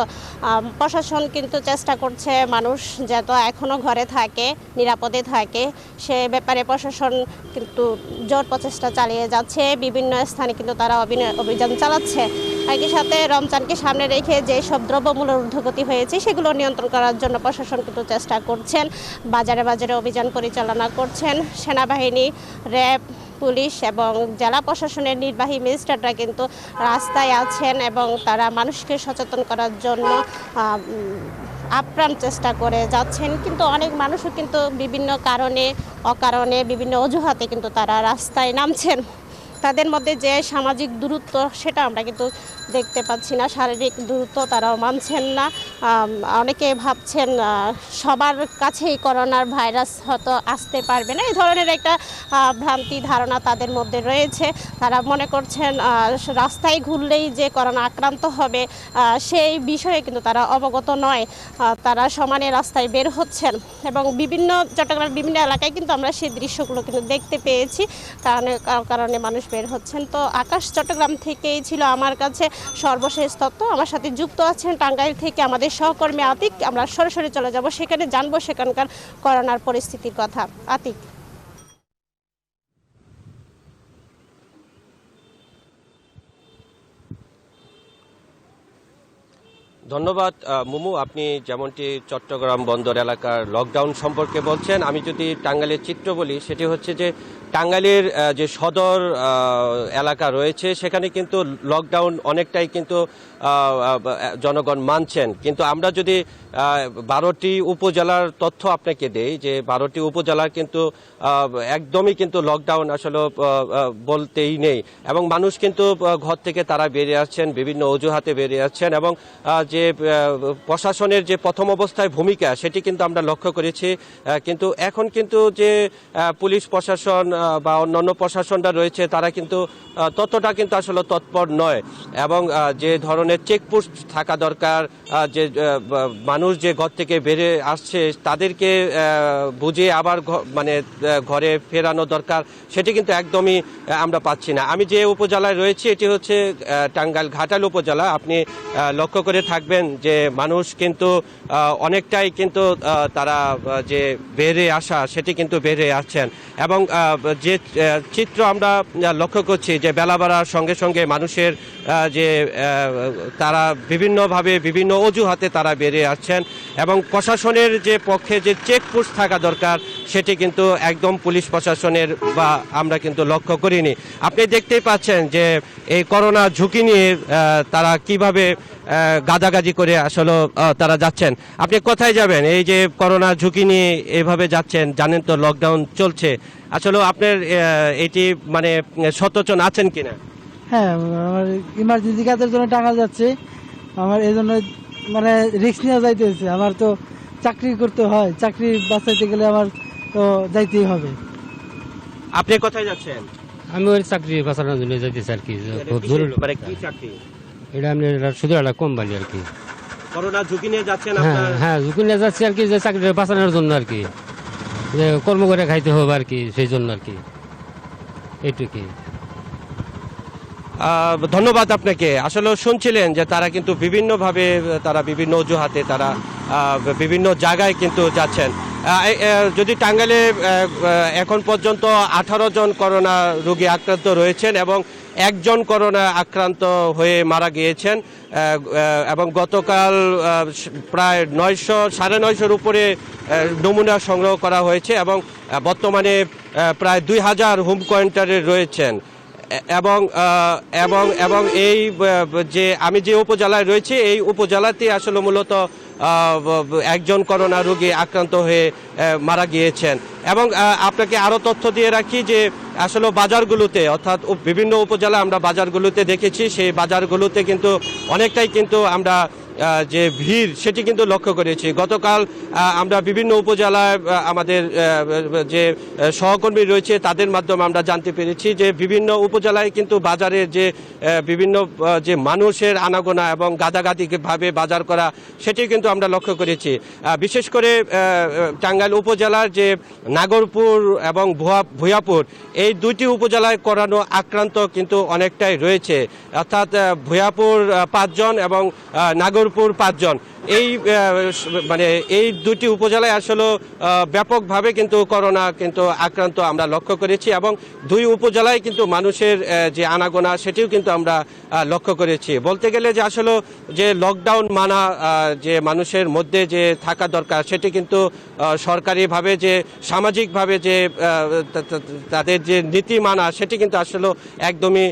প্রশাসন কিন্তু চেষ্টা করছে মানুষ যত এখনও ঘরে থাকে, নিরাপদে থাকে, সে ব্যাপারে প্রশাসন কিন্তু জোর প্রচেষ্টা চালিয়ে যাচ্ছে। বিভিন্ন স্থানে কিন্তু তারা অভিযান চালাচ্ছে। একই সাথে রমজানকে সামনে রেখে যেসব দ্রব্যমূল্যের ঊর্ধ্বগতি হয়েছে সেগুলো নিয়ন্ত্রণ করার জন্য প্রশাসন কিন্তু চেষ্টা করছেন। বাজারে বাজারে অভিযান পরিচালনা করছেন সেনাবাহিনী, র্যাব, পুলিশ এবং জেলা প্রশাসনের নির্বাহী ম্যাজিস্ট্রেটরা কিন্তু রাস্তায় আছেন এবং তারা মানুষকে সচেতন করার জন্য আপ্রাণ চেষ্টা করে যাচ্ছেন। কিন্তু অনেক মানুষও কিন্তু বিভিন্ন কারণে অকারণে বিভিন্ন অজুহাতে কিন্তু তারা রাস্তায় নামছেন। তাদের মধ্যে যে সামাজিক দূরত্ব সেটা আমরা কিন্তু দেখতে পাচ্ছি না, শারীরিক দূরত্ব তারাও মানছেন না। অনেকে ভাবছেন সবার কাছেই করোনার ভাইরাস হয়তো আসতে পারবে না, এই ধরনের একটা ভ্রান্তি ধারণা তাদের মধ্যে রয়েছে। তারা মনে করছেন রাস্তায় ঘুরলেই যে করোনা আক্রান্ত হবে সেই বিষয়ে কিন্তু তারা অবগত নয়। তারা সমানে রাস্তায় বের হচ্ছেন এবং চট্টগ্রামের বিভিন্ন এলাকায় কিন্তু আমরা সেই দৃশ্যগুলো কিন্তু দেখতে পেয়েছি। কারণে মানুষ বের হচ্ছেন। তো আকাশ, চট্টগ্রাম থেকেই ছিল আমার কাছে সর্বশেষ তথ্য। আমার সাথে যুক্ত আছেন টাঙ্গাইল থেকে আমাদের সহকর্মী আতিক। আমরা সরাসরি চলে যাব সেখানে, জানবো সেখানকার করোনার পরিস্থিতির কথা। আতিক। ধন্যবাদ মুমু। আপনি যেমনটি চট্টগ্রাম বন্দর এলাকার লকডাউন সম্পর্কে বলছেন, আমি যদি টাঙ্গাইলের চিত্র বলি, সেটি হচ্ছে যে টাঙ্গাইলের যে সদর এলাকা রয়েছে সেখানে কিন্তু লকডাউন অনেকটাই কিন্তু জনগণ মানছেন, কিন্তু আমরা যদি 12টি উপজেলার তথ্য আপনাকে দেই যে 12টি উপজেলার কিন্তু একদমই কিন্তু লকডাউন আসলে বলতেই নেই, এবং মানুষ কিন্তু ঘর থেকে তারা বেরিয়ে আসছেন, বিভিন্ন অজুহাতে বেরিয়ে আসছেন, এবং যে প্রশাসনের যে প্রথম অবস্থায় ভূমিকা সেটি কিন্তু আমরা লক্ষ্য করেছি, কিন্তু এখন কিন্তু যে পুলিশ প্রশাসন বা অন্যান্য প্রশাসনরা রয়েছে তারা কিন্তু ততটা কিন্তু আসলে তৎপর নয়, এবং যে ধরনের চেকপোস্ট থাকা দরকার, যে মানুষ যে ঘর থেকে বেরিয়ে আসছে তাদেরকে বুঝিয়ে আবার মানে ঘরে ফেরানো দরকার, সেটি কিন্তু একদমই আমরা পাচ্ছি না। আমি যে উপজেলায় রয়েছি এটি হচ্ছে টাঙ্গাইল ঘাটাল উপজেলা। আপনি লক্ষ্য করে থাকবেন যে মানুষ কিন্তু অনেকটাই কিন্তু তারা যে বেরিয়ে আসা সেটি কিন্তু বেরিয়ে আসছেন, এবং যে চিত্র আমরা লক্ষ্য করছি যে বেলা বাড়ার সঙ্গে সঙ্গে মানুষের যে তারা বিভিন্নভাবে বিভিন্ন অজুহাতে তারা বেরিয়ে আসছেন, এবং প্রশাসনের যে পক্ষে যে চেকপোস্ট থাকা দরকার সেটি কিন্তু একদম পুলিশ প্রশাসনের বা আমরা কিন্তু লক্ষ্য করিনি। আপনি দেখতেই পাচ্ছেন যে এই করোনা ঝুঁকি নিয়ে তারা কিভাবে গাদাগাদি করে আসলে তারা যাচ্ছেন। আপনি কোথায় যাবেন? এই যে করোনা ঝুঁকি নিয়ে এভাবে যাচ্ছেন, জানেন তো লকডাউন চলছে, আসলে আপনার এটি মানে সচেতন আছেন কিনা? হ্যাঁ, আমার ইমার্জেন্সি কাজের জন্য টাকা যাচ্ছে, আমার এই জন্য মানে রিস্ক নিয়ে যাইতে হচ্ছে। আমার তো চাকরি করতে হয়, চাকরি বাঁচাইতে গেলে আমার তো যাইতেই হবে। আপনি কোথায় যাচ্ছেন? আমি ওই চাকরি বাঁচানোর জন্য যাইতেছি আর কি, খুব জরুরি। মানে কি চাকরি? এটা আপনি শুধু একটা কোম্পানি আর কি। করোনা ঝুঁকি নিয়ে যাচ্ছেন? হ্যাঁ, ঝুঁকি নিয়ে যাচ্ছি আর কি, যে চাকরি বাঁচানোর জন্য আর কি, যে কর্ম করে খাইতে হবে আর কি, সেই জন্য আর কি, এইটুকুই। ধন্যবাদ আপনাকে। আসলে শুনছিলেন যে তারা কিন্তু বিভিন্নভাবে তারা বিভিন্ন অজুহাতে তারা বিভিন্ন জায়গায় কিন্তু যাচ্ছেন। যদি টাঙ্গাইলে এখন পর্যন্ত 18 জন করোনা রোগী আক্রান্ত রয়েছেন এবং একজন করোনা আক্রান্ত হয়ে মারা গিয়েছেন, এবং গতকাল প্রায় 900-950 উপরে নমুনা সংগ্রহ করা হয়েছে, এবং বর্তমানে প্রায় 2000 হোম কোয়ারেন্টাইনে রয়েছেন, এবং এবং এবং এই যে আমি যে উপজেলায় রয়েছি এই উপজেলাতে আসলে মূলত একজন করোনা রোগী আক্রান্ত হয়ে মারা গিয়েছেন। এবং আপনাকে আরও তথ্য দিয়ে রাখি যে আসলে বাজারগুলোতে, অর্থাৎ বিভিন্ন উপজেলা আমরা বাজারগুলোতে দেখেছি, সেই বাজারগুলোতে কিন্তু অনেকটাই কিন্তু আমরা যে ভিড় সেটি কিন্তু লক্ষ্য করেছি। গতকাল আমরা বিভিন্ন উপজেলায় আমাদের যে সহকর্মী রয়েছে তাদের মাধ্যমে আমরা জানতে পেরেছি যে বিভিন্ন উপজেলায় কিন্তু বাজারের যে বিভিন্ন যে মানুষের আনাগোনা এবং গাদাগাদিভাবে বাজার করা সেটি কিন্তু আমরা লক্ষ্য করেছি। বিশেষ করে টাঙ্গাইল উপজেলার যে নাগরপুর এবং ভূয়াপুর এই দুইটি উপজেলায় করোনা আক্রান্ত কিন্তু অনেকটাই রয়েছে, অর্থাৎ ভূয়াপুর 5 জন এবং নাগরপুর 5 জন। এই মানে এই দুটি উপজেলায় আসলে ব্যাপকভাবে কিন্তু করোনা কিন্তু আক্রান্ত আমরা লক্ষ্য করেছি, এবং দুই উপজেলায় কিন্তু মানুষের যে আনাগোনা সেটিও কিন্তু আমরা লক্ষ্য করেছি। বলতে গেলে যে আসলে যে লকডাউন মানা যে মানুষের মধ্যে যে থাকা দরকার সেটি কিন্তু সরকারিভাবে যে সামাজিকভাবে যে তাদের যে নীতি মানা সেটি কিন্তু আসলে একদমই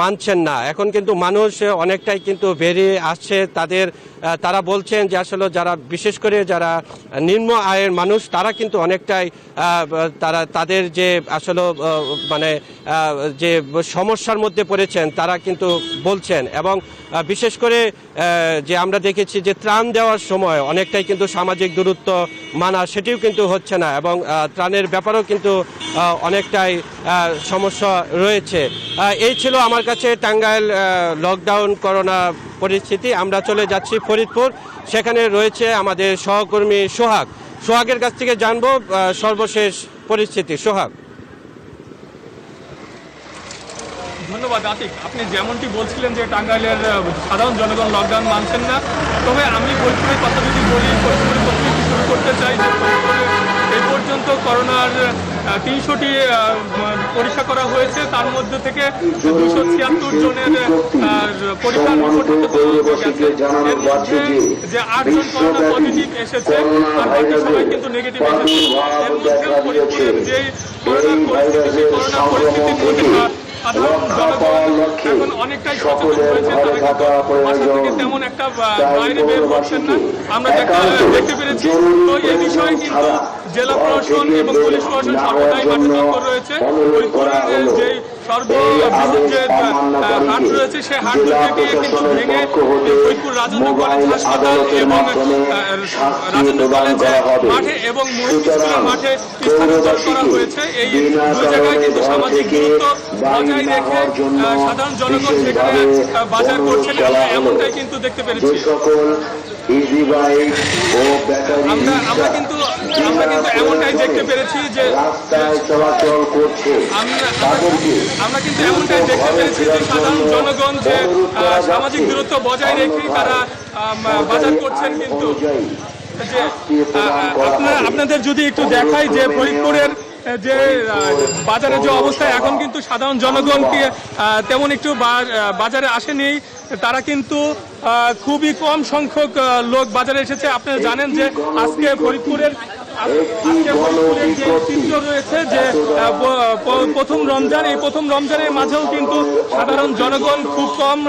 মানছেন না। এখন কিন্তু মানুষ অনেকটাই কিন্তু বেরিয়ে আসছে, তারা বলছেন যে আসলে যারা বিশেষ করে যারা নিম্ন আয়ের মানুষ তারা কিন্তু অনেকটাই তাদের যে আসলে মানে যে সমস্যার মধ্যে পড়েছেন তারা কিন্তু বলছেন, এবং বিশেষ করে যে আমরা দেখেছি যে ত্রাণ দেওয়ার সময় অনেকটাই কিন্তু সামাজিক দূরত্ব মানা সেটিও কিন্তু হচ্ছে না, এবং ত্রাণের ব্যাপারেও কিন্তু অনেকটাই সমস্যা রয়েছে। এই ছিল আমার কাছে টাঙ্গাইল লকডাউন করোনা পরিস্থিতি। আমরা চলে যাচ্ছি ফরিদপুর, সেখানে রয়েছে আমাদের সহকর্মী সোহাগের কাছ থেকে জানবো সর্বশেষ পরিস্থিতি। সোহাগ। ধন্যবাদ আতিক। আপনি যেমনটি বলছিলেন যে টাঙ্গাইলের সাধারণ জনগণ লকডাউন মানছেন না, তবে আমি ফরিদপুরের কথা যদি বলি, ফরিদপুরের কথা যদি শুরু করতে চাই যে ফরিদপুরে এই পর্যন্ত করোনার 300টি পরীক্ষা করা হয়েছে, তার মধ্যে থেকে 276 জনের পরীক্ষার রিপোর্ট গেছে। এর মধ্যে যে 8 জন করোনা পজিটিভ এসেছে আর বাকি সবাই কিন্তু নেগেটিভ এসেছে। এর মধ্যে ফরিদপুরের যে করোনার পরিস্থিতি, সেই করোনা পরিস্থিতির মধ্যে সাধারণ জনগণ এখন অনেকটাই সচেতন হয়েছে, তারা কিন্তু বাসা থেকে তেমন একটা বাইরে বের হচ্ছেন না, আমরা দেখতে পেরেছি। তো এই বিষয়ে কিন্তু জেলা প্রশাসন এবং পুলিশ প্রশাসন সর্বদাই মাঠে তৎপর রয়েছে। ফরিদপুরের যে সর্ববৃহৎ যে হাট রয়েছে, সেই হাট দুটিকে কিন্তু ভেঙে ফরিদপুর রাজেন্দ্র কলেজ হাসপাতাল এবং রাজেন্দ্র কলেজ মাঠে এবং মহিলা স্কুলের মাঠে স্থানান্তর করা হয়েছে। এই দুই জায়গায় কিন্তু সামাজিক দূরত্ব বজায় রেখে সাধারণ জনগণ সেখানে বাজার করছেন, এমনটাই কিন্তু দেখতে পেরেছি। আমরা কিন্তু এমনটাই দেখতে পেরেছি যে সাধারণ জনগণ যে সামাজিক দূরত্ব বজায় রেখে তারা বাজার করছেন। কিন্তু যে আপনাদের যদি একটু দেখাই যে ফরিদপুরের যে বাজারের যে অবস্থা, এখন কিন্তু সাধারণ জনগণকে তেমন একটু বাজারে আসেনি, তারা কিন্তু খুবই কম সংখ্যক লোক বাজারে এসেছে। আপনারা জানেন যে আজকে ফরিদপুরের যে চিত্র রয়েছে যে প্রথম রমজান, এই প্রথম রমজানের মাঝেও কিন্তু সাধারণ জনগণ খুব কম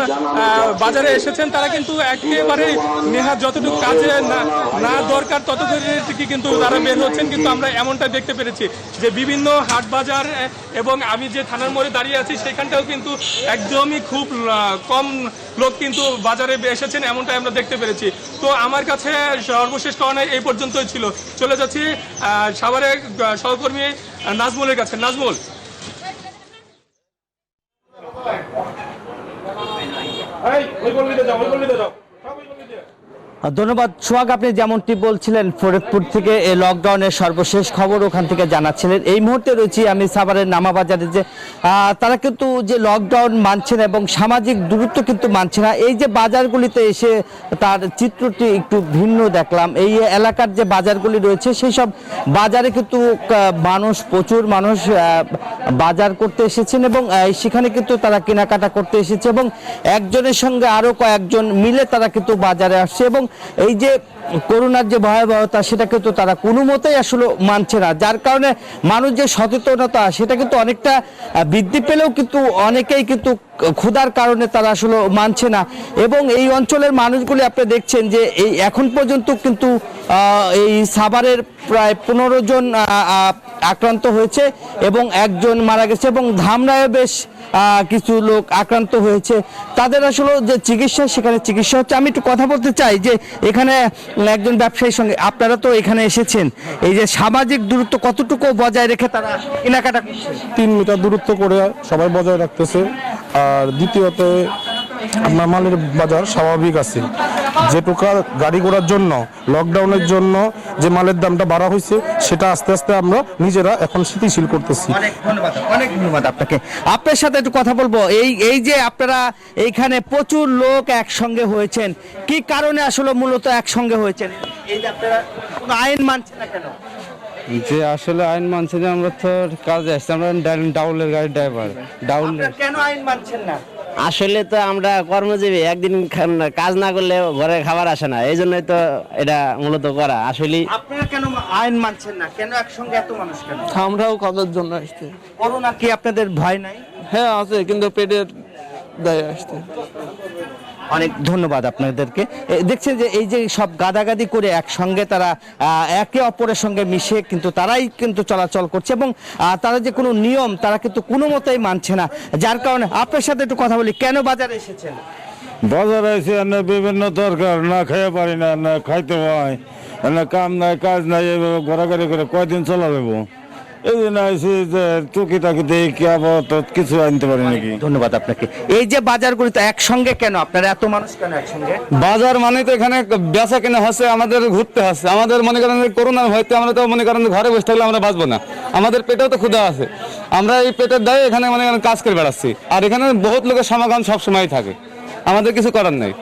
বাজারে এসেছেন। তারা কিন্তু একেবারে নেহাত যতটুকু কাজে না দরকার ততটুকু কিন্তু তারা বের হচ্ছেন। কিন্তু আমরা এমনটা দেখতে পেরেছি যে বিভিন্ন হাট বাজার এবং আমি যে থানার মোড়ে দাঁড়িয়ে আছি সেখানটাও কিন্তু একদমই খুব কম লোক কিন্তু বাজারে এসেছেন, এমনটাই আমরা দেখতে পেরেছি। তো আমার কাছে সর্বশেষ কারণে এই পর্যন্তই ছিল। চলে যাচ্ছি সাভারের সহকর্মী নাজমুলের কাছে। নাজমুল, ধন্যবাদ সোহাগ। আপনি যেমনটি বলছিলেন ফরিদপুর থেকে এই লকডাউনের সর্বশেষ খবর ওখান থেকে জানাচ্ছিলেন। এই মুহূর্তে রয়েছি আমি সাভারের নামাবাজারে, যে তারা কিন্তু যে লকডাউন মানছে না এবং সামাজিক দূরত্ব কিন্তু মানছে না। এই যে বাজারগুলিতে এসে তার চিত্রটি একটু ভিন্ন দেখলাম। এই এলাকার যে বাজারগুলি রয়েছে সেই সব বাজারে কিন্তু প্রচুর মানুষ বাজার করতে এসেছেন এবং সেখানে কিন্তু তারা কেনাকাটা করতে এসেছে এবং একজনের সঙ্গে আরও কয়েকজন মিলে তারা কিন্তু বাজারে আসছে এবং এই যে করোনার যে ভয়াবহতা সেটা কিন্তু তারা কোনো মতেই আসলে মানছে না, যার কারণে মানুষ যে সচেতনতা সেটা কিন্তু অনেকটা বৃদ্ধি পেলেও কিন্তু অনেকেই কিন্তু ক্ষুধার কারণে তারা আসলে মানছে না। এবং এই অঞ্চলের মানুষগুলি আপনি দেখছেন যে এই এখন পর্যন্ত কিন্তু এই সাভারের প্রায় 15 জন আক্রান্ত হয়েছে এবং একজন মারা গেছে এবং ধামরায় বেশ কিছু লোক আক্রান্ত হয়েছে। তাদের আসলে যে চিকিৎসা, সেখানে চিকিৎসা হচ্ছে। আমি একটু কথা বলতে চাই যে এখানে একজন ব্যবসায়ীর সঙ্গে, আপনারা তো এখানে এসেছেন, এই যে সামাজিক দূরত্ব কতটুকু বজায় রেখে তারা কেনাকাটা করছে? 3 মিটার দূরত্ব করে সবাই বজায় রাখতেছে। আর দ্বিতীয়ত আপনার মালের বাজার স্বাভাবিক আছে। যেটুকু গাড়ি ঘোড়ার জন্য লকডাউনের জন্য যে মালের দামটা বাড়া হয়েছে সেটা আস্তে আস্তে আমরা নিজেরা এখন স্থিতিশীল করতেছি। অনেক ধন্যবাদ আপনাকে। আপনার সাথে একটু কথা বলবো। এই যে আপনারা এইখানে প্রচুর লোক একসঙ্গে হয়েছেন, কি কারণে আসলে মূলত একসঙ্গে হয়েছেন? এই যে আপনারা কোনো আইন মানছেন না কেন? যে আসলে আইন মানছে না, আমরা তো কাজে আসছি, আমরা ডাউলের গাড়ির ড্রাইভার। কেন আইন মানছেন না? আসলে তো আমরা কর্মজীবী, একদিন কাজ না করলে ঘরে খাবার আসে না, এই জন্যই তো এটা মূলত করা। আসলে আপনারা কেন আইন মানছেন না? কেন একসঙ্গে এত মানুষ কেন? আমরাও কাজের জন্য আসছি। করোনা কি আপনাদের ভয় নাই? হ্যাঁ আছে, কিন্তু পেটের দায়ে আসছে। অনেক ধন্যবাদ আপনাদেরকে। দেখছেন যে এই যে সব গাদাগাদি করে একসঙ্গে তারা একে অপরের সঙ্গে মিশে কিন্তু তারাই কিন্তু চলাচল করছে এবং তারা যে কোনো নিয়ম তারা কিন্তু কোনো মতেই মানছে না, যার কারণে আপনার সাথে একটু কথা বলি। কেন বাজারে এসেছেন? বাজারে এসে বিভিন্ন দরকার, না খেয়ে পারি না, না খাইতে হয়, না কাম নাই কাজ নাই, এভাবে ঘোরাঘুরি করে কয়দিন চলা যাবো। এই জন্য আইসি যে টুকিটাকি দেখি আপাতত কিছু আনতে পারি নাকি। ধন্যবাদ আপনাকে। এই যে বাজারগুলি তো একসঙ্গে কেন, আপনারা এত মানুষ কেন একসঙ্গে? বাজার মানে তো এখানে বেচা কেনা হচ্ছে, আমাদের ঘুরতে হচ্ছে। আমাদের মনে করেন করোনার ভয়তে আমরা তো মনে করেন ঘরে বসে থাকলে আমরা বাঁচবো না, আমাদের পেটেও তো ক্ষুধা আছে। আমরা এই পেটের দায়ে এখানে মনে করেন কাজ করে বেড়াচ্ছি, আর এখানে বহুত লোকের সমাগম সবসময় থাকে, আমাদের কিছু করার নেই।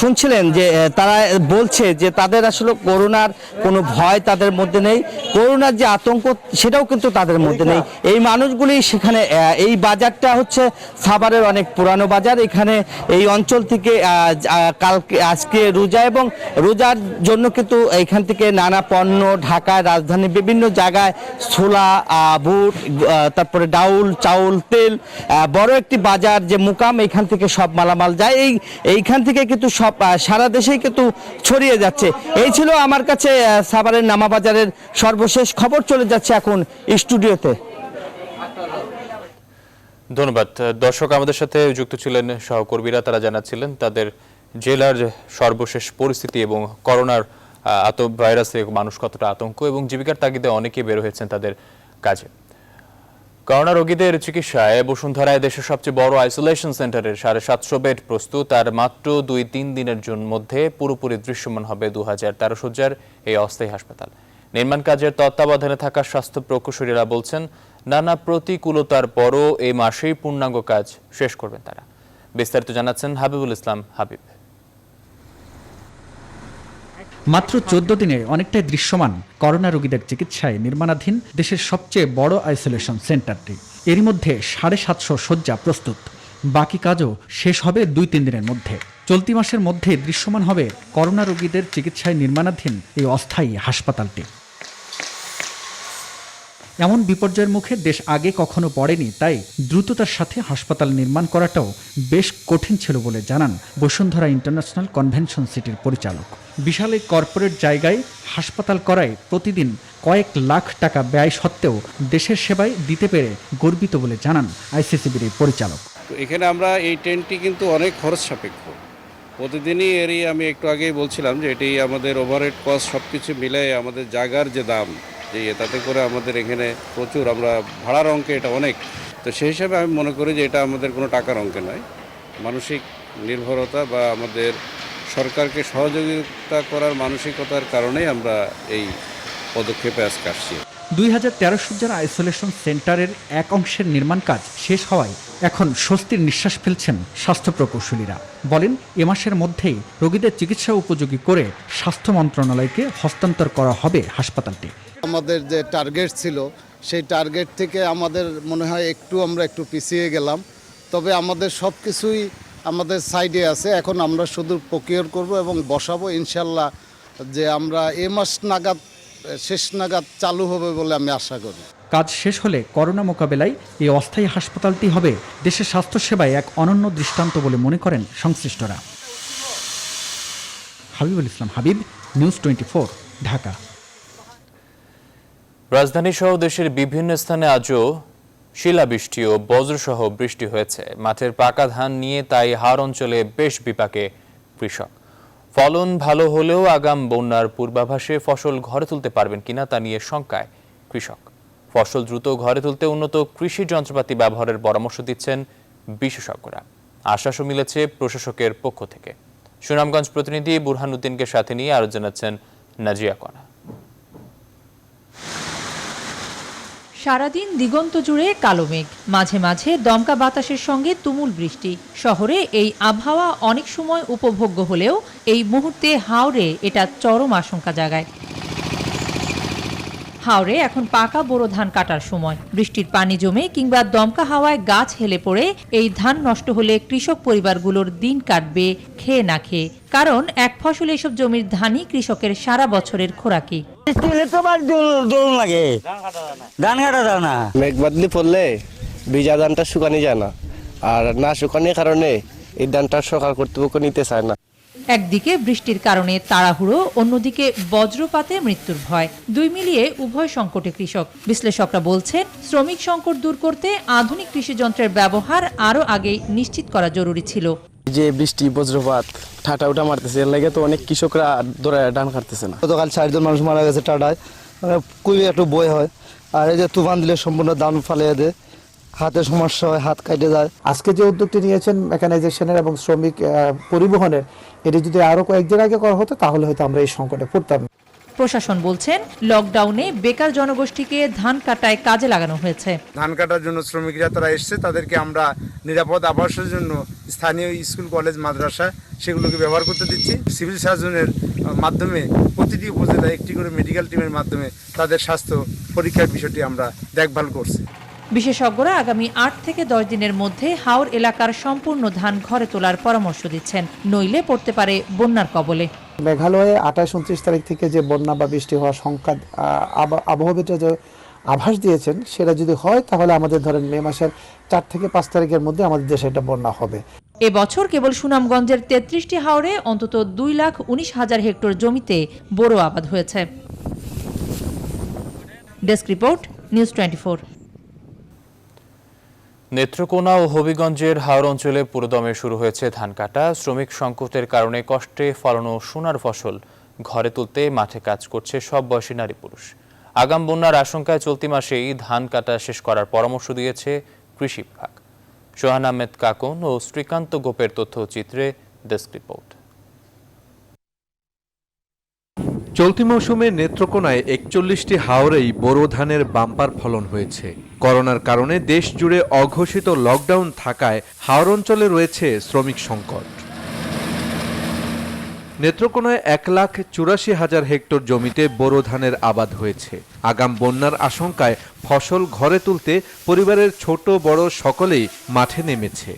শুনছিলেন যে তারা বলছে যে তাদের আসলে করোনার কোনো ভয় তাদের মধ্যে নেই, করোনার যে আতঙ্ক সেটাও কিন্তু তাদের মধ্যে নেই। এই মানুষগুলি সেখানে, এই বাজারটা হচ্ছে সাভারের অনেক পুরানো বাজার। এখানে এই অঞ্চল থেকে কালকে আজকে রোজা, এবং রোজার জন্য কিন্তু এখান থেকে নানা পণ্য ঢাকায়, রাজধানীর বিভিন্ন জায়গায় ছোলা, বুট, তারপরে ডাউল, চাউল, তেল, বড় একটি বাজার যে মুকাম, এখান থেকে সব মালামাল যায়। এইখান থেকে কিন্তু সব সারা দেশেই কিন্তু ছড়িয়ে যাচ্ছে। এই ছিল আমার কাছে সাভারের নামাবাজারের সর্বশেষ খবর। চলে যাচ্ছে এখন স্টুডিওতে। ধন্যবাদ। দর্শক, আমাদের সাথে যুক্ত ছিলেন সহকর্মীরা, তারা জানাচ্ছিলেন তাদের জেলার সর্বশেষ পরিস্থিতি এবং করোনার ভাইরাসে মানুষ কতটা আতঙ্ক, এবং জীবিকার তাগিদে অনেকে বের হয়েছেন তাদের কাজে। করোনা রোগীদের চিকিৎসায় বসুন্ধরায় দেশের সবচেয়ে বড় আইসোলেশন সেন্টারের 750 বেড প্রস্তুত। আর মাত্র 2-3 দিনের মধ্যে পুরোপুরি দৃশ্যমান হবে 2013 সজ্জার এই অস্থায়ী হাসপাতাল। নির্মাণ কাজের তত্ত্বাবধানে থাকা স্বাস্থ্য প্রকৌশলীরা বলছেন, নানা প্রতিকূলতার পরও এই মাসেই পূর্ণাঙ্গ কাজ শেষ করবেন তারা। বিস্তারিত জানাচ্ছেন হাবিবুল ইসলাম হাবিব। মাত্র 14 দিনে অনেকটাই দৃশ্যমান করোনা রোগীদের চিকিৎসায় নির্মাণাধীন দেশের সবচেয়ে বড় আইসোলেশন সেন্টারটি। এরই মধ্যে 750 শয্যা প্রস্তুত, বাকি কাজও শেষ হবে 2-3 দিনের মধ্যে। চলতি মাসের মধ্যে দৃশ্যমান হবে করোনা রোগীদের চিকিৎসায় নির্মাণাধীন এই অস্থায়ী হাসপাতালটি। এমন বিপর্যয়ের মুখে দেশ আগে কখনো পড়েনি, তাই দ্রুততার সাথে হাসপাতাল নির্মাণ করাটাও বেশ কঠিন ছিল বলে জানান বসুন্ধরা ইন্টারন্যাশনাল কনভেনশন সিটির পরিচালক। বিশাল এই কর্পোরেট জায়গায় হাসপাতাল করায় প্রতিদিন কয়েক লাখ টাকা ব্যয় সত্ত্বেও দেশের সেবায় দিতে পেরে গর্বিত বলে জানান আইসিসিবির এই পরিচালক। তো এখানে আমরা এই টেন্টটি কিন্তু অনেক খরচ সাপেক্ষ, প্রতিদিনই এরই আমি একটু আগেই বলছিলাম যে এটি আমাদের ওভারহেড কস্ট সব কিছু মিলে আমাদের জায়গার যে দাম, যে তাতে করে আমাদের এখানে প্রচুর, আমরা ভাড়ার অঙ্কে এটা অনেক। তো সেই হিসাবে আমি মনে করি যে এটা আমাদের কোনো টাকার অঙ্কে নয়, মানসিক নির্ভরতা বা আমাদের সরকারকে সহযোগিতা করার মানসিকতার কারণেই আমরা এই পদক্ষেপে আজকে আসছি। 2013 সজ্জার আইসোলেশন সেন্টারের এক অংশের নির্মাণ কাজ শেষ হওয়ায় এখন স্বস্তির নিঃশ্বাস ফেলছেন স্বাস্থ্য প্রকৌশলীরা। বলেন, এ মাসের মধ্যেই রোগীদের চিকিৎসা উপযোগী করে স্বাস্থ্য মন্ত্রণালয়কে হস্তান্তর করা হবে হাসপাতালটি। আমাদের যে টার্গেট ছিল সেই টার্গেট থেকে আমাদের মনে হয় আমরা একটু পিছিয়ে গেলাম, তবে আমাদের সব কিছুই আমাদের সাইডে আছে। এখন আমরা শুধু প্রকিওর করব এবং বসাবো, ইনশাল্লাহ যে আমরা এ মাস নাগাদ, শেষ নাগাদ চালু হবে বলে আমি আশা করি। কাজ শেষ হলে করোনা মোকাবেলায় এই অস্থায়ী হাসপাতালটি হবে দেশের স্বাস্থ্যসেবায় এক অনন্য দৃষ্টান্ত বলে মনে করেন সংশ্লিষ্টরা। হাবিবুল ইসলাম হাবিব, নিউজ 24, ঢাকা। রাজধানী সহ দেশের বিভিন্ন স্থানে আজও শিলাবৃষ্টি ও বজ্রসহ বৃষ্টি হয়েছে। মাঠের পাকা ধান নিয়ে তাই হাওর অঞ্চলে বেশ বিপাকে কৃষক। ফলন ভালো হলেও আগাম বন্যার পূর্বাভাসে ফসল ঘরে তুলতে পারবেন কিনা তা নিয়ে শঙ্কায় কৃষক। ফসল দ্রুত ঘরে তুলতে উন্নত কৃষি যন্ত্রপাতি ব্যবহারের পরামর্শ দিচ্ছেন বিশেষজ্ঞরা। আশ্বাসও মিলেছে প্রশাসকের পক্ষ থেকে। সুনামগঞ্জ প্রতিনিধি বুরহান উদ্দিনকে সাথে নিয়ে আরো জানাচ্ছেন নাজিয়া কণা। সারাদিন দিগন্ত জুড়ে কালো মেঘ, মাঝে মাঝে দমকা বাতাসের সঙ্গে তুমুল বৃষ্টি। শহরে এই আবহাওয়া অনেক সময় উপভোগ্য হলেও এই মুহূর্তে হাওরে এটা চরম আশঙ্কা জাগায়। হাওরে এখন পাকা বোরো ধান কাটার সময়। বৃষ্টির পানি জমে কিংবা দমকা হাওয়ায় গাছ হেলে পড়ে এই ধান নষ্ট হলে কৃষক পরিবারগুলোর দিন কাটবে খেয়ে না খেয়ে, কারণ এক ফসল এসব জমির ধানই কৃষকের সারা বছরের খোরাকি। মেঘ বাদলি পড়লে ভিজা ধানটা শুকানি যায় না, আর না শুকানোর কারণে এই ধানটা সরকার কর্তৃপক্ষ নিতে চায় না। একদিকে বৃষ্টির কারণে তাড়াহুড়ো, অন্যদিকে বজ্রপাতে মৃত্যুর ভয়, দুই মিলিয়ে উভয় সংকটে কৃষক। বিশ্লেষকরা বলছেন, শ্রমিক সংকট দূর করতে আধুনিক কৃষি যন্ত্রের ব্যবহার আরও আগেই নিশ্চিত করা জরুরি ছিল। যে বৃষ্টি বজ্রপাত ঠাটা উঠা মারতেছে, এর লাগে তো অনেক কৃষকরা ধরে ধান কাটতেছে না। গতকাল 4 জন মানুষ মারা গেছে টাটায়, খুবই একটু বই হয়। আর এই যে তুফান দিলে সম্পূর্ণ দাম ফালিয়ে দেয়, হাতে সমস্যা হয়, হাত কাটে যায়। আজকে যে উদ্যোগটি নিয়েছেন মেকানাইজেশনের এবং শ্রমিক পরিবহনের, এটি যদি আরো কয়েকদিন আগে করা হতো তাহলে হয়তো আমরা এই সংকটে পড়তাম। প্রশাসন বলছেন লকডাউনে বেকার জনগোষ্ঠীকে ধান কাটায় কাজে লাগানো হয়েছে। ধান কাটার জন্য শ্রমিকরা তারা এসছে, তাদেরকে আমরা নিরাপদ আবাসের জন্য স্থানীয় স্কুল কলেজ মাদ্রাসা সেগুলোকে ব্যবহার করতে দিচ্ছি। সিভিল সার্জনের মাধ্যমে প্রতিটি উপজেলায় একটি করে মেডিকেল টিমের মাধ্যমে তাদের স্বাস্থ্য পরীক্ষার বিষয়টি আমরা দেখভাল করছি। বিশেষজ্ঞরা আগামী 8 থেকে 10 দিনের মধ্যে হাওর এলাকার সম্পূর্ণ ধান ঘরে তোলার পরামর্শ দিচ্ছেন, নইলে পড়তে পারে বন্যার কবলে। মেঘালয়ে 28-29 তারিখ থেকে যে বন্যা বা বৃষ্টি হওয়ার সংখ্যা আবহাওয়াবিদরা যে আভাস দিয়েছেন, সেটা যদি হয় তাহলে আমাদের ধরেন মে মাসের 4 থেকে 5 তারিখের মধ্যে আমাদের দেশে একটা বন্যা হবে। এবছর কেবল সুনামগঞ্জের 33টি হাওরে অন্তত 2,19,000 হেক্টর জমিতে বোরো আবাদ হয়েছে। Desk report, news 24। নেত্রকোনা ও হবিগঞ্জের হাওর অঞ্চলে পুরোদমে শুরু হয়েছে ধান কাটা। শ্রমিক সংকটের কারণে কষ্টে ফলানো সোনার ফসল ঘরে তুলতে মাঠে কাজ করছে সব বয়সী নারী পুরুষ। আগাম বন্যার আশঙ্কায় চলতি মাসেই ধান কাটা শেষ করার পরামর্শ দিয়েছে কৃষি বিভাগ। সোহান আহমেদ কাকন ও শ্রীকান্ত গোপের তথ্যচিত্রে ডেস্ক রিপোর্ট। চলতি মৌসুমে নেত্রকোনায় 41টি হাওরেই বোরো ধানের বাম্পার ফলন হয়েছে। করোনার কারণে দেশ জুড়ে অঘোষিত লকডাউন থাকায় হাওর অঞ্চলে রয়েছে শ্রমিক সংকট। নেত্রকোনায় 1,84,000 হেক্টর জমিতে বোরো ধানের আবাদ হয়েছে। আগাম বন্যার আশঙ্কায় ফসল ঘরে তুলতে পরিবারের ছোট বড় সকলেই মাঠে নেমেছে।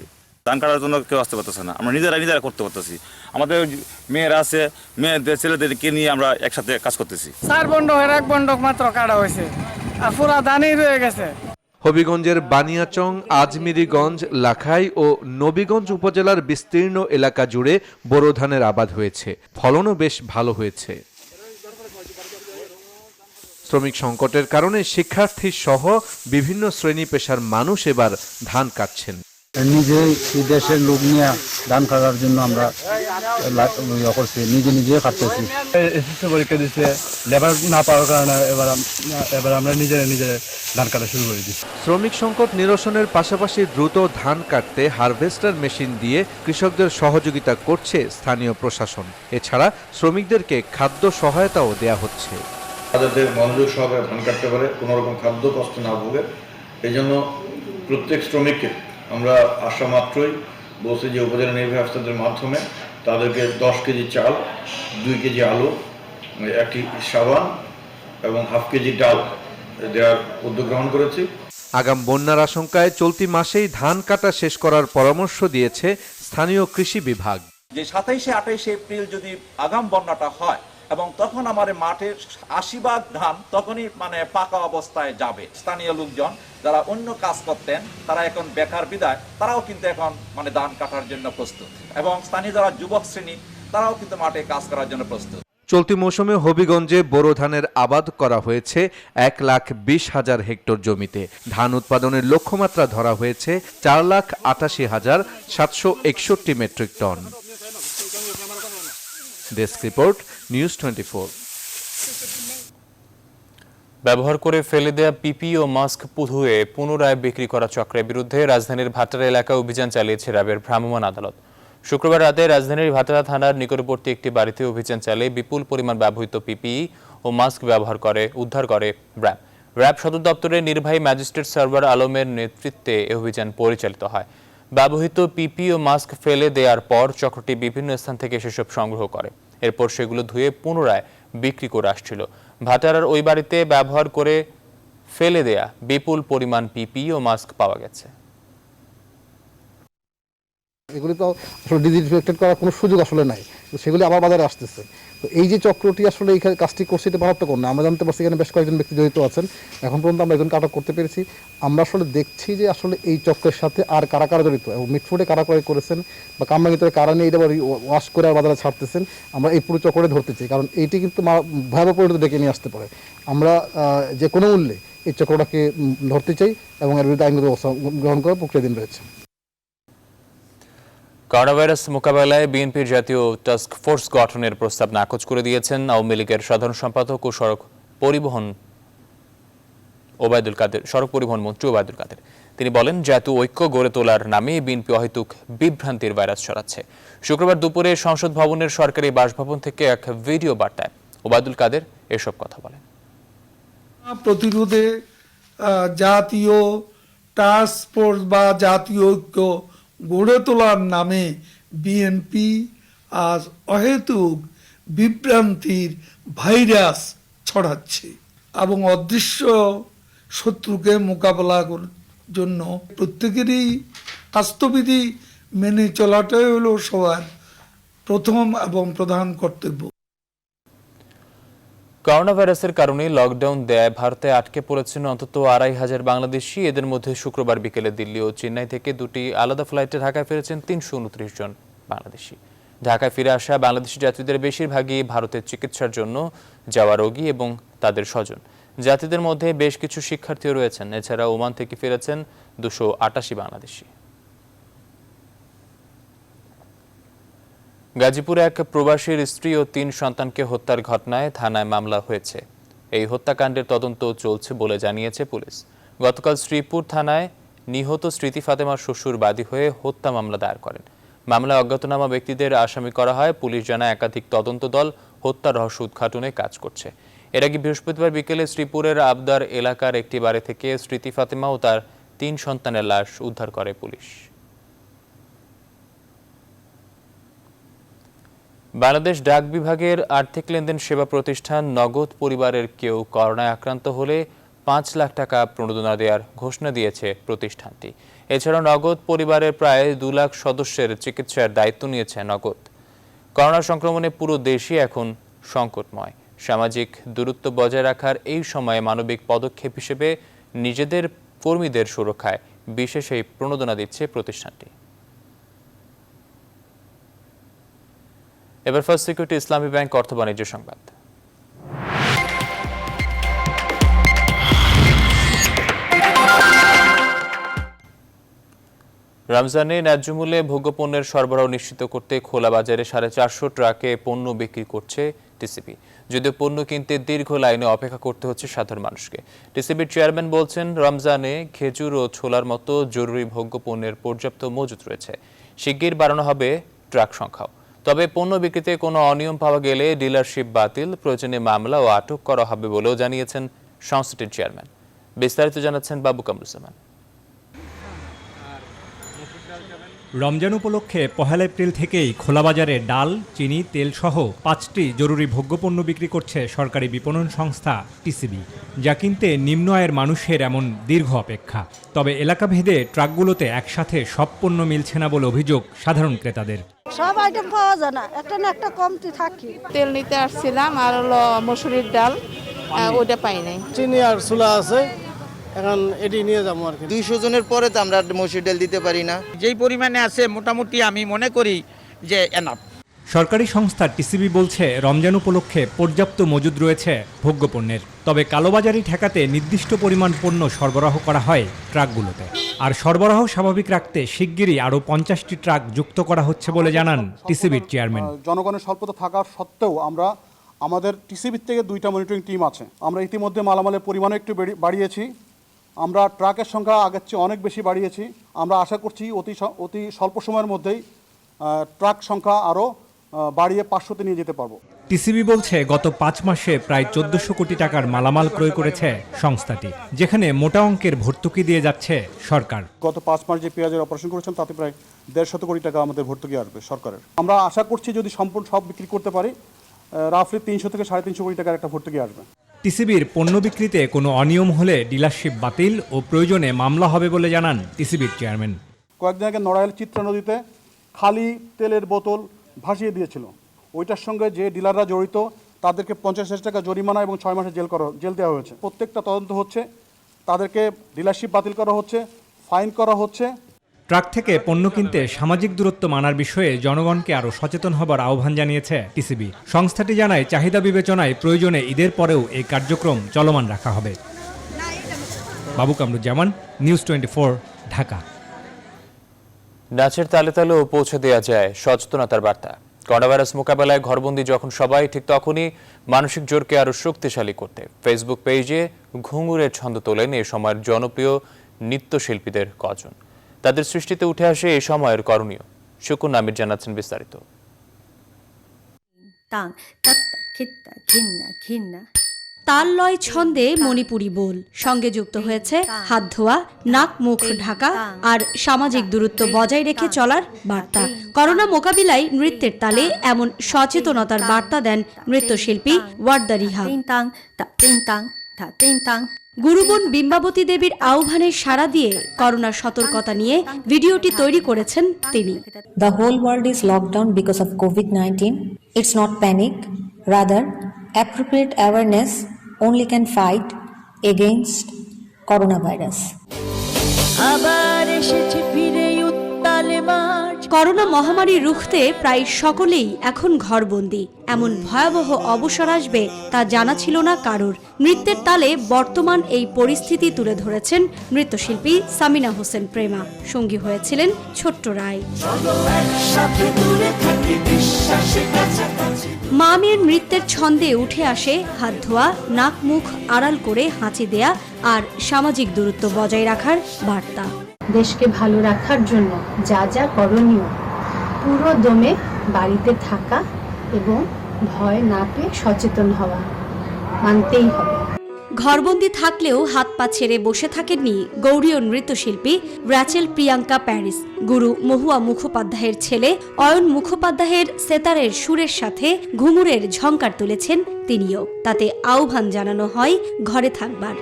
ধান কাটার জন্য কেউ আসতে পারতেছে না, আমরা নিজেরা করতে পারতেছি। আমাদের মেয়েরা আছে, মেয়েদের ছেলেদেরকে নিয়ে আমরা একসাথে কাজ করতেছি। 4 বন্ডক 1 বন্ডক মাত্র কাটা হয়েছে, আর পুরা ধানই রয়ে গেছে। হবিগঞ্জের বানিয়াচং, আজমিরিগঞ্জ, লাখাই ও নবীগঞ্জ উপজেলার বিস্তীর্ণ এলাকা জুড়ে বোরো ধানের আবাদ হয়েছে। ফলনও বেশ ভালো হয়েছে। শ্রমিক সংকটের কারণে শিক্ষার্থী সহ বিভিন্ন শ্রেণী পেশার মানুষ এবার ধান কাটছেন। নিজেই দেশের লোক নিয়ে ধান কাটার জন্য আমরা নিজে কাটতেছি। এসএসসি পরীক্ষা দিচ্ছে, লেবার না পাওয়ার কারণে এবার আমরা নিজে ধান কাটা শুরু করে দিচ্ছি। শ্রমিক সংকট নিরসনের পাশাপাশি দ্রুত ধান কাটতে হারভেস্টার মেশিন দিয়ে কৃষকদের সহযোগিতা করছে স্থানীয় প্রশাসন। এছাড়া শ্রমিকদেরকে খাদ্য সহায়তাও দেয়া হচ্ছে। তাদের মনোযোগ সহকারে ধান কাটতে পারে, কোনো রকম খাদ্য কষ্ট না ভোগে, এই জন্য প্রত্যেক শ্রমিককে আমরা আসা মাত্রই বলছি যে উপজেলা নির্বাহী আফসারদের মাধ্যমে তাদেরকে 10 কেজি চাল, 2 কেজি আলু, 1 সাবান এবং 1/2 কেজি ডাল দেওয়ার উদ্যোগ গ্রহণ করেছি। আগাম বন্যার আশঙ্কায় চলতি মাসেই ধান কাটা শেষ করার পরামর্শ দিয়েছে স্থানীয় কৃষি বিভাগ। যে 27-28 এপ্রিল যদি আগাম বন্যাটা হয় এবং তখন আমার মাঠের 80% ধান তখনই পাকা অবস্থায় যাবে। স্থানীয় লোকজন যারা অন্য কাজ করতেন তারা এখন বেকার বিদায়, তারাও কিন্তু এখন ধান কাটার জন্য প্রস্তুত, এবং স্থানীয় যারা যুবক শ্রেণী তারাও কিন্তু মাঠে কাজ করার জন্য প্রস্তুত। চলতি মৌসুমে হবিগঞ্জে বোরো ধানের আবাদ করা হয়েছে 1,20,000 হেক্টর জমিতে। ধান উৎপাদনের লক্ষ্যমাত্রা ধরা হয়েছে 4,88,761 metric ton. Desk report, news 24। ব্যবহার করে ফেলে দেয়া পিপি ও মাস্ক ধুয়ে পুনরায় বিক্রি করা চক্রের বিরুদ্ধে রাজধানীর ভাটারা এলাকায় অভিযান চালিয়েছে র্যাবের ভ্রাম্যমাণ আদালত। শুক্রবার রাতে রাজধানীর ভাটারা থানার নিকটবর্তী একটি বাড়িতে অভিযান চালিয়ে বিপুল পরিমাণ ব্যবহৃত পিপি ও মাস্ক উদ্ধার করে র্যাব। র্যাব সদর দপ্তরের নির্বাহী ম্যাজিস্ট্রেট সার্ভার আলমের নেতৃত্বে এ অভিযান পরিচালিত হয়। ব্যবহৃত পিপি ও মাস্ক ফেলে দেওয়ার পর চক্রটি বিভিন্ন স্থান থেকে সেসব সংগ্রহ করে, এরপর সেগুলো ধুয়ে পুনরায় বিক্রি করে আসছিল। ভাটারার ওই বাড়িতে ব্যবহার করে ফেলে দেয়া বিপুল পরিমাণ পিপি ও মাস্ক পাওয়া গেছে। এগুলি তো আসলে ডিসইনফেক্টেড করার কোনো সুযোগ আসলে নাই, তো সেগুলি আবার বাজারে আসতেছে। তো এই যে চক্রটি আসলে এই কাজটি করছে এটা মারাত্মক না। আমরা জানতে পারছি এখানে বেশ কয়েকজন ব্যক্তি জড়িত আছেন। এখন পর্যন্ত আমরা একজনকে আটক করতে পেরেছি। আমরা আসলে দেখছি যে আসলে এই চক্রের সাথে আর কারা কারা জড়িত, এবং মিটফুডে কারা কারা করেছেন বা কামরাঙ্গি ভিতরে কারা নিয়ে এটা ওয়াশ করে আর বাজারে ছাড়তেছেন, আমরা এই পুরো চক্রে ধরতে চাই, কারণ এইটি কিন্তু ভয়াবহ পরিণতি ডেকে নিয়ে আসতে পারে। আমরা যে কোনো মূল্যে এই চক্রটাকে ধরতে চাই এবং এর বিরুদ্ধে আইনগত ব্যবস্থা গ্রহণ করার প্রক্রিয়াধীন রয়েছে। করোনাভাইরাস মোকাবেলায় বিএনপির জাতীয় টাস্ক ফোর্স গঠনের প্রস্তাব নাকচ করে দিয়েছেন আওয়ামী লীগের সাধারণ সম্পাদক ও সড়ক সড়ক পরিবহন মন্ত্রী ওবায়দুল কাদের। তিনি বলেন, জাতীয় ঐক্য গড়ে তোলার নামে বিএনপি অহেতুক বিভ্রান্তির ভাইরাস ছড়াচ্ছে। শুক্রবার দুপুরে সংসদ ভবনের সরকারি বাসভবন থেকে এক ভিডিও বার্তায় ওবায়দুল কাদের এসব কথা বলেন। প্রতিরোধে জাতীয় টাস্ক ফোর্স বা জাতীয় ঐক্য গড়ে তোলার নামে বিএনপি আজ অহেতুক বিভ্রান্তির ভাইরাস ছড়াচ্ছে এবং অদৃশ্য শত্রুকে মোকাবেলা করার জন্য প্রত্যেকেরই স্বাস্থ্যবিধি মেনে চলাটাই হলো সবার প্রথম এবং প্রধান কর্তব্য। করোনা ভাইরাসের কারণে লকডাউন দেয় ভারতে আটকে পড়েছেন অন্তত ২৫০০ বাংলাদেশি। এদের মধ্যে শুক্রবার বিকেলে দিল্লি ও চেন্নাই থেকে দুটি আলাদা ফ্লাইটে ঢাকায় ফিরেছেন ৩২৯ জন বাংলাদেশি। ঢাকায় ফিরে আসা বাংলাদেশি যাত্রীদের বেশিরভাগই ভারতের চিকিৎসার জন্য যাওয়া রোগী এবং তাদের স্বজন। যাত্রীদের মধ্যে বেশ কিছু শিক্ষার্থীও রয়েছেন। এছাড়া ওমান থেকে ফিরেছেন ২৮৮ বাংলাদেশি। গাজীপুরে এক প্রবাসীর স্ত্রী ও ৩ সন্তানকে হত্যার ঘটনায় থানায় মামলা হয়েছে। এই হত্যাকাণ্ডের তদন্ত চলছে বলে জানিয়েছে পুলিশ। গতকাল শ্রীপুর থানায় নিহত স্মৃতি ফাতেমার শ্বশুর বাদী হয়ে হত্যা মামলা দায়ের করেন। মামলায় অজ্ঞাতনামা ব্যক্তিদের আসামি করা হয়। পুলিশ জানায়, একাধিক তদন্ত দল হত্যার রহস্য উদ্ঘাটনে কাজ করছে। এর আগে বৃহস্পতিবার বিকেলে শ্রীপুরের আবদার এলাকার একটি বাড়ি থেকে স্মৃতি ফাতেমা ও তার ৩ সন্তানের লাশ উদ্ধার করে পুলিশ। বাংলাদেশ ডাক বিভাগের আর্থিক লেনদেন সেবা প্রতিষ্ঠান নগদ পরিবারের কেউ করোনায় আক্রান্ত হলে ৫ লাখ টাকা প্রণোদনা দেওয়ার ঘোষণা দিয়েছে প্রতিষ্ঠানটি। এছাড়াও নগদ পরিবারের প্রায় ২ লাখ সদস্যের চিকিৎসার দায়িত্ব নিয়েছে নগদ। করোনা সংক্রমণে পুরো দেশই এখন সংকটময়। সামাজিক দূরত্ব বজায় রাখার এই সময়ে মানবিক পদক্ষেপ হিসেবে নিজেদের কর্মীদের সুরক্ষায় বিশেষ এই প্রণোদনা দিচ্ছে প্রতিষ্ঠানটি। এবার ফার্স্ট সিকিউরিটি ইসলামী ব্যাংক অর্থ বাণিজ্য সংবাদ। রমজানে ন্যায্য মূল্যে ভোগ্যপণ্যের সরবরাহ নিশ্চিত করতে খোলা বাজারে 450 ট্রাকে পণ্য বিক্রি করছে টিসিবি। যদিও পণ্য কিনতে দীর্ঘ লাইনে অপেক্ষা করতে হচ্ছে সাধারণ মানুষকে। টিসিবির চেয়ারম্যান বলছেন, রমজানে খেজুর ও ছোলার মতো জরুরি ভোগ্যপণ্যের পর্যাপ্ত মজুত রয়েছে। শিগগির বাড়ানো হবে ট্রাক সংখ্যাও। তবে পণ্য বিক্রিতে কোনো অনিয়ম পাওয়া গেলে ডিলারশিপ বাতিল, প্রয়োজনে মামলা ও আটক করা হবে বলেও জানিয়েছেন সংস্থাটির চেয়ারম্যান। বিস্তারিত জানাচ্ছেন বাবু কামরুজ্জামান। রমজান উপলক্ষে 1 এপ্রিল থেকেই খোলা বাজারে ডাল, চিনি, তেল সহ 5টি জরুরি ভোগ্যপণ্য বিক্রি করছে সরকারি বিপণন সংস্থা টিসিবি, যা কিনতে নিম্ন আয়ের মানুষের এমন দীর্ঘ অপেক্ষা। তবে এলাকাভেদে ট্রাকগুলোতে একসাথে সব পণ্য মিলছে না বলে অভিযোগ সাধারণ ক্রেতাদের। সব আইটেম পাওয়া যায় না, একটা না একটা কমতি থাকে। তেল নিতে আসছিলাম আর হলো মসুরির ডাল, ওটা পাই নাই। চিনি আর ছোলা আছে, এখন এটি নিয়ে যাবো আর কি। 200 জনের পরে তো আমরা মসুর ডাল দিতে পারি না। যেই পরিমাণে আছে মোটামুটি আমি মনে করি যে এনাফ। সরকারি সংস্থা টিসিবি বলছে, রমজান উপলক্ষে পর্যাপ্ত মজুদ রয়েছে ভোগ্যপণ্যের। তবে কালোবাজারি ঠেকাতে নির্দিষ্ট পরিমাণ পণ্য সরবরাহ করা হয় ট্রাকগুলোতে। আর সরবরাহ স্বাভাবিক রাখতে শিগগিরই আরও 50টি ট্রাক যুক্ত করা হচ্ছে বলে জানান টিসিবির চেয়ারম্যান। জনগণের স্বল্পতা থাকার সত্ত্বেও আমাদের টিসিবির থেকে 2টা মনিটরিং টিম আছে। আমরা ইতিমধ্যে মালামালের পরিমাণও একটু বাড়িয়েছি। আমরা ট্রাকের সংখ্যা আগের চেয়ে অনেক বেশি বাড়িয়েছি। আমরা আশা করছি অতি স্বল্প সময়ের মধ্যেই ট্রাক সংখ্যা আরও বাড়িয়ে 500তে নিয়ে যেতে পারবো। টিসিবি বলছে, গত 5 মাসে প্রায় 1400 কোটি টাকার মালামাল ক্রয় করেছে সংস্থাটি, যেখানে মোটা অঙ্কের ভর্তুকি দিয়ে যাচ্ছে সরকার। গত 5 মাস যে পেঁয়াজের অপারেশন করেছেন তাতে প্রায় 150 কোটি টাকা আমাদের ভর্তুকি আসবে সরকারের। আমরা আশা করছি যদি সম্পূর্ণ সব বিক্রি করতে পারি, রাফলি 300 থেকে 350 কোটি টাকার একটা ভর্তুকি আসবে। টিসিবির পণ্য বিক্রিতে কোনো অনিয়ম হলে ডিলারশিপ বাতিল ও প্রয়োজনে মামলা হবে বলে জানান টিসিবির চেয়ারম্যান। কয়েকদিন আগে নড়াইল চিত্রা নদীতে খালি তেলের বোতল ভাসিয়ে দিয়েছিল। ওইটার সঙ্গে যে ডিলাররা জড়িত তাদেরকে 50,000 টাকা জরিমানা এবং 6 মাসের জেল দেওয়া হয়েছে। প্রত্যেকটা তদন্ত হচ্ছে, তাদেরকে ডিলারশিপ বাতিল করা হচ্ছে, ফাইন করা হচ্ছে। ট্রাক থেকে পণ্য কিনতে সামাজিক দূরত্ব মানার বিষয়ে জনগণকে আরও সচেতন হবার আহ্বান জানিয়েছে টিসিবি। সংস্থাটি জানায়, চাহিদা বিবেচনায় প্রয়োজনে ঈদের পরেও এই কার্যক্রম চলমান রাখা হবে। বাবু কামরুজ্জামান, নিউজ 24, ঢাকা। নাচের তালে তালেও পৌঁছে দেওয়া যায় সচেতনতার বার্তা। করোনা ভাইরাস মোকাবেলায় ঘরবন্দি যখন সবাই, ঠিক তখনই মানসিক জোরকে আরো শক্তিশালী করতে ফেসবুক পেজে ঘুঙুরের ছন্দ তোলেন এই সময়ের জনপ্রিয় নৃত্যশিল্পীদের কজন। তাদের সৃষ্টিতে উঠে আসে এই সময়ের করণীয়। শুকুর নামির জানাচ্ছেন বিস্তারিত। তাল লয় ছন্দে মণিপুরি বোল, সঙ্গে যুক্ত হয়েছে হাত ধোয়া, নাক মুখ ঢাকা আর সামাজিক দূরত্ব বজায় রেখে চলার বার্তা। করোনা মোকাবিলায় নৃত্যের তালে এমন সচেতনতার বার্তা দেন নৃত্যশিল্পী ওয়ার্দা রিহা। গুরুবোন বিম্বাবতী দেবীর আহ্বানে সাড়া দিয়ে করোনার সতর্কতা নিয়ে ভিডিওটি তৈরি করেছেন তিনি। The whole world is locked down because of COVID-19. It's not panic, rather appropriate awareness only can fight against coronavirus. Corona মহামারী রুখতে প্রায় সকলেই এখন ঘরবন্দি। এমন ভয়াবহ অবসর আসবে তা জানা ছিল না কারোর। নৃত্যের তালে বর্তমান এই পরিস্থিতি তুলে ধরেছেন নৃত্যশিল্পী সামিনা হোসেন প্রেমা, সঙ্গী হয়েছিলেন ছোট্ট রায়। মা মেয়ের নৃত্যের ছন্দে উঠে আসে হাত ধোয়া, নাক মুখ আড়াল করে হাঁচি দেয়া আর সামাজিক দূরত্ব বজায় রাখার বার্তা। দেশকে ভালো রাখার জন্য যা যা করণীয়, পুরো দমে বাড়িতে থাকা এবং ভয় না পেয়ে সচেতন হওয়া মানতেই হবে। ঘরবন্দি থাকলেও হাত পা ছেড়ে বসে থাকেননি গৌড়ীয় নৃত্যশিল্পী র্যাচেল প্রিয়াঙ্কা প্যারিস। গুরু মহুয়া মুখোপাধ্যায়ের ছেলে অয়ন মুখোপাধ্যায়ের সেতারের সুরের সাথে ঘুঙুরের ঝংকার তুলেছেন তিনিও। তাতে আহ্বান জানানো হয় ঘরে থাকবার।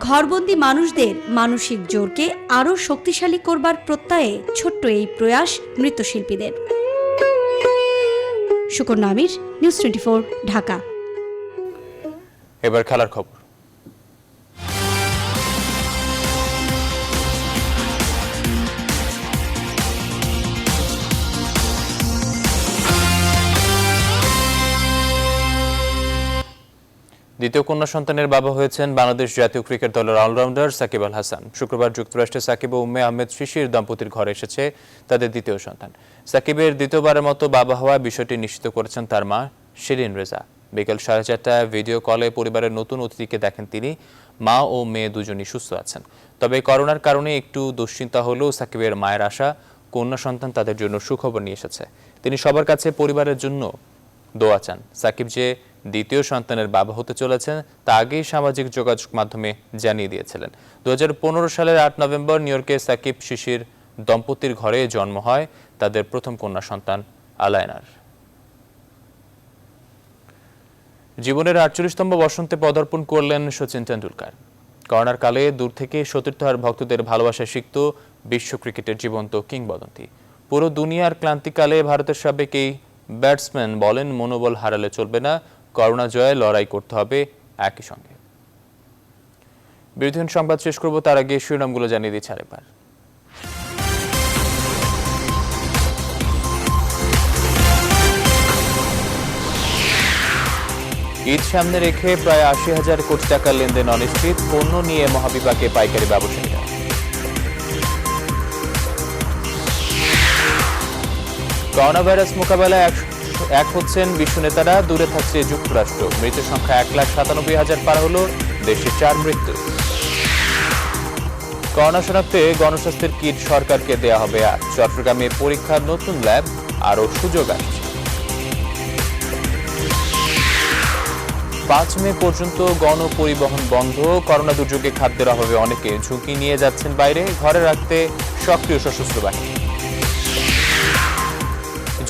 ঘরবন্দি মানুষদের মানসিক জোরকে আরও শক্তিশালী করবার প্রত্যয়ে ছোট্ট এই প্রয়াস নৃত্যশিল্পীদের। শুকুর নামির, নিউজ 24, ঢাকা। এবার খেলার খবর। দ্বিতীয় কন্যা সন্তানের বাবা হয়েছেন বাংলাদেশ জাতীয় ক্রিকেট দলের অলরাউন্ডার সাকিব আল হাসান। শুক্রবার যুক্তরাষ্ট্রে সাকিব ও উম্মে আহমেদ শিশির দম্পতির ঘরে এসেছে তাদের দ্বিতীয় সন্তান। সাকিবের দ্বিতীয়বারের মতো বাবা হওয়া বিষয়টি নিশ্চিত করেছেন তার মা শিরিন রেজা। বিকেল 4:30টায় ভিডিও কলে পরিবারের নতুন অতিথিকে দেখেন তিনি। মা ও মেয়ে দুজনই সুস্থ আছেন। তবে করোনার কারণে একটু দুশ্চিন্তা হলেও সাকিবের মায়ের আশা কন্যা সন্তান তাদের জন্য সুখবর নিয়ে এসেছে। তিনি সবার কাছে পরিবারের জন্য দোয়া চান। সাকিব যে দ্বিতীয় সন্তানের বাবা হতে চলেছেন তা আগেই সামাজিক যোগাযোগ মাধ্যমে জানিয়ে দিয়েছিলেন। 2015 সালের 8 নভেম্বর নিউ ইয়র্কে সাকিব শিশির দম্পতির ঘরে জন্ম হয় তাদের প্রথম কন্যা সন্তান আলায়নার। জীবনের 48তম বসন্তে পদার্পণ করলেন সচিন টেন্ডুলকার। করোনার কালে দূর থেকে সতীর্থ আর ভক্তদের ভালোবাসা শিখত বিশ্ব ক্রিকেটের জীবন্ত কিংবদন্তি। পুরো দুনিয়ার ক্লান্তিকালে ভারতের সাবেক এই ব্যাটসম্যান বলেন, মনোবল হারালে চলবে না, করোনা জয়ে লড়াই করতে হবে একই সঙ্গে। বিরোধী সংবাদ শেষ করব, তার আগে শিরোনামগুলো জানিয়ে দিচ্ছে আরেকবার। ঈদ সামনে রেখে প্রায় 80,000 কোটি টাকা লেনদেন অনিশ্চিত, পণ্য নিয়ে মহাবিভাগে পাইকারি ব্যবসায়ীরা। করোনা ভাইরাস মোকাবেলায় এক হচ্ছেন বিশ্ব নেতারা, দূরে থাকছে যুক্তরাষ্ট্র। মৃতের সংখ্যা 1,97,000 পার হলো, দেশে 4 মৃত্যু। করোনা শনাক্তে গণস্বাস্থ্যের কিট সরকারকে দেয়া হবে আজ। চট্টগ্রামে পরীক্ষার নতুন ল্যাব, আরও সুযোগ আসছে। 5 মে পর্যন্ত গণপরিবহন বন্ধ। করোনা দুর্যোগে খাদ্যের অভাবে অনেকে ঝুঁকি নিয়ে যাচ্ছেন বাইরে, ঘরে রাখতে সক্রিয় সশস্ত্র বাহিনী।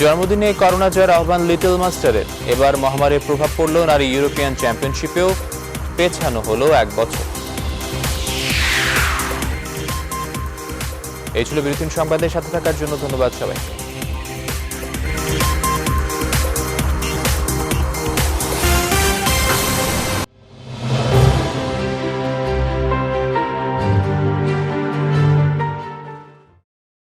জন্মদিনে করোনা জয়ের আহ্বান লিটল মাস্টারের। এবার মহামারীর প্রভাব পড়ল নারী ইউরোপিয়ান চ্যাম্পিয়নশিপেও, পেছানো হলো 1 বছর। এই ছিল বিরতির সংবাদের সাথে থাকার জন্য ধন্যবাদ সবাইকে।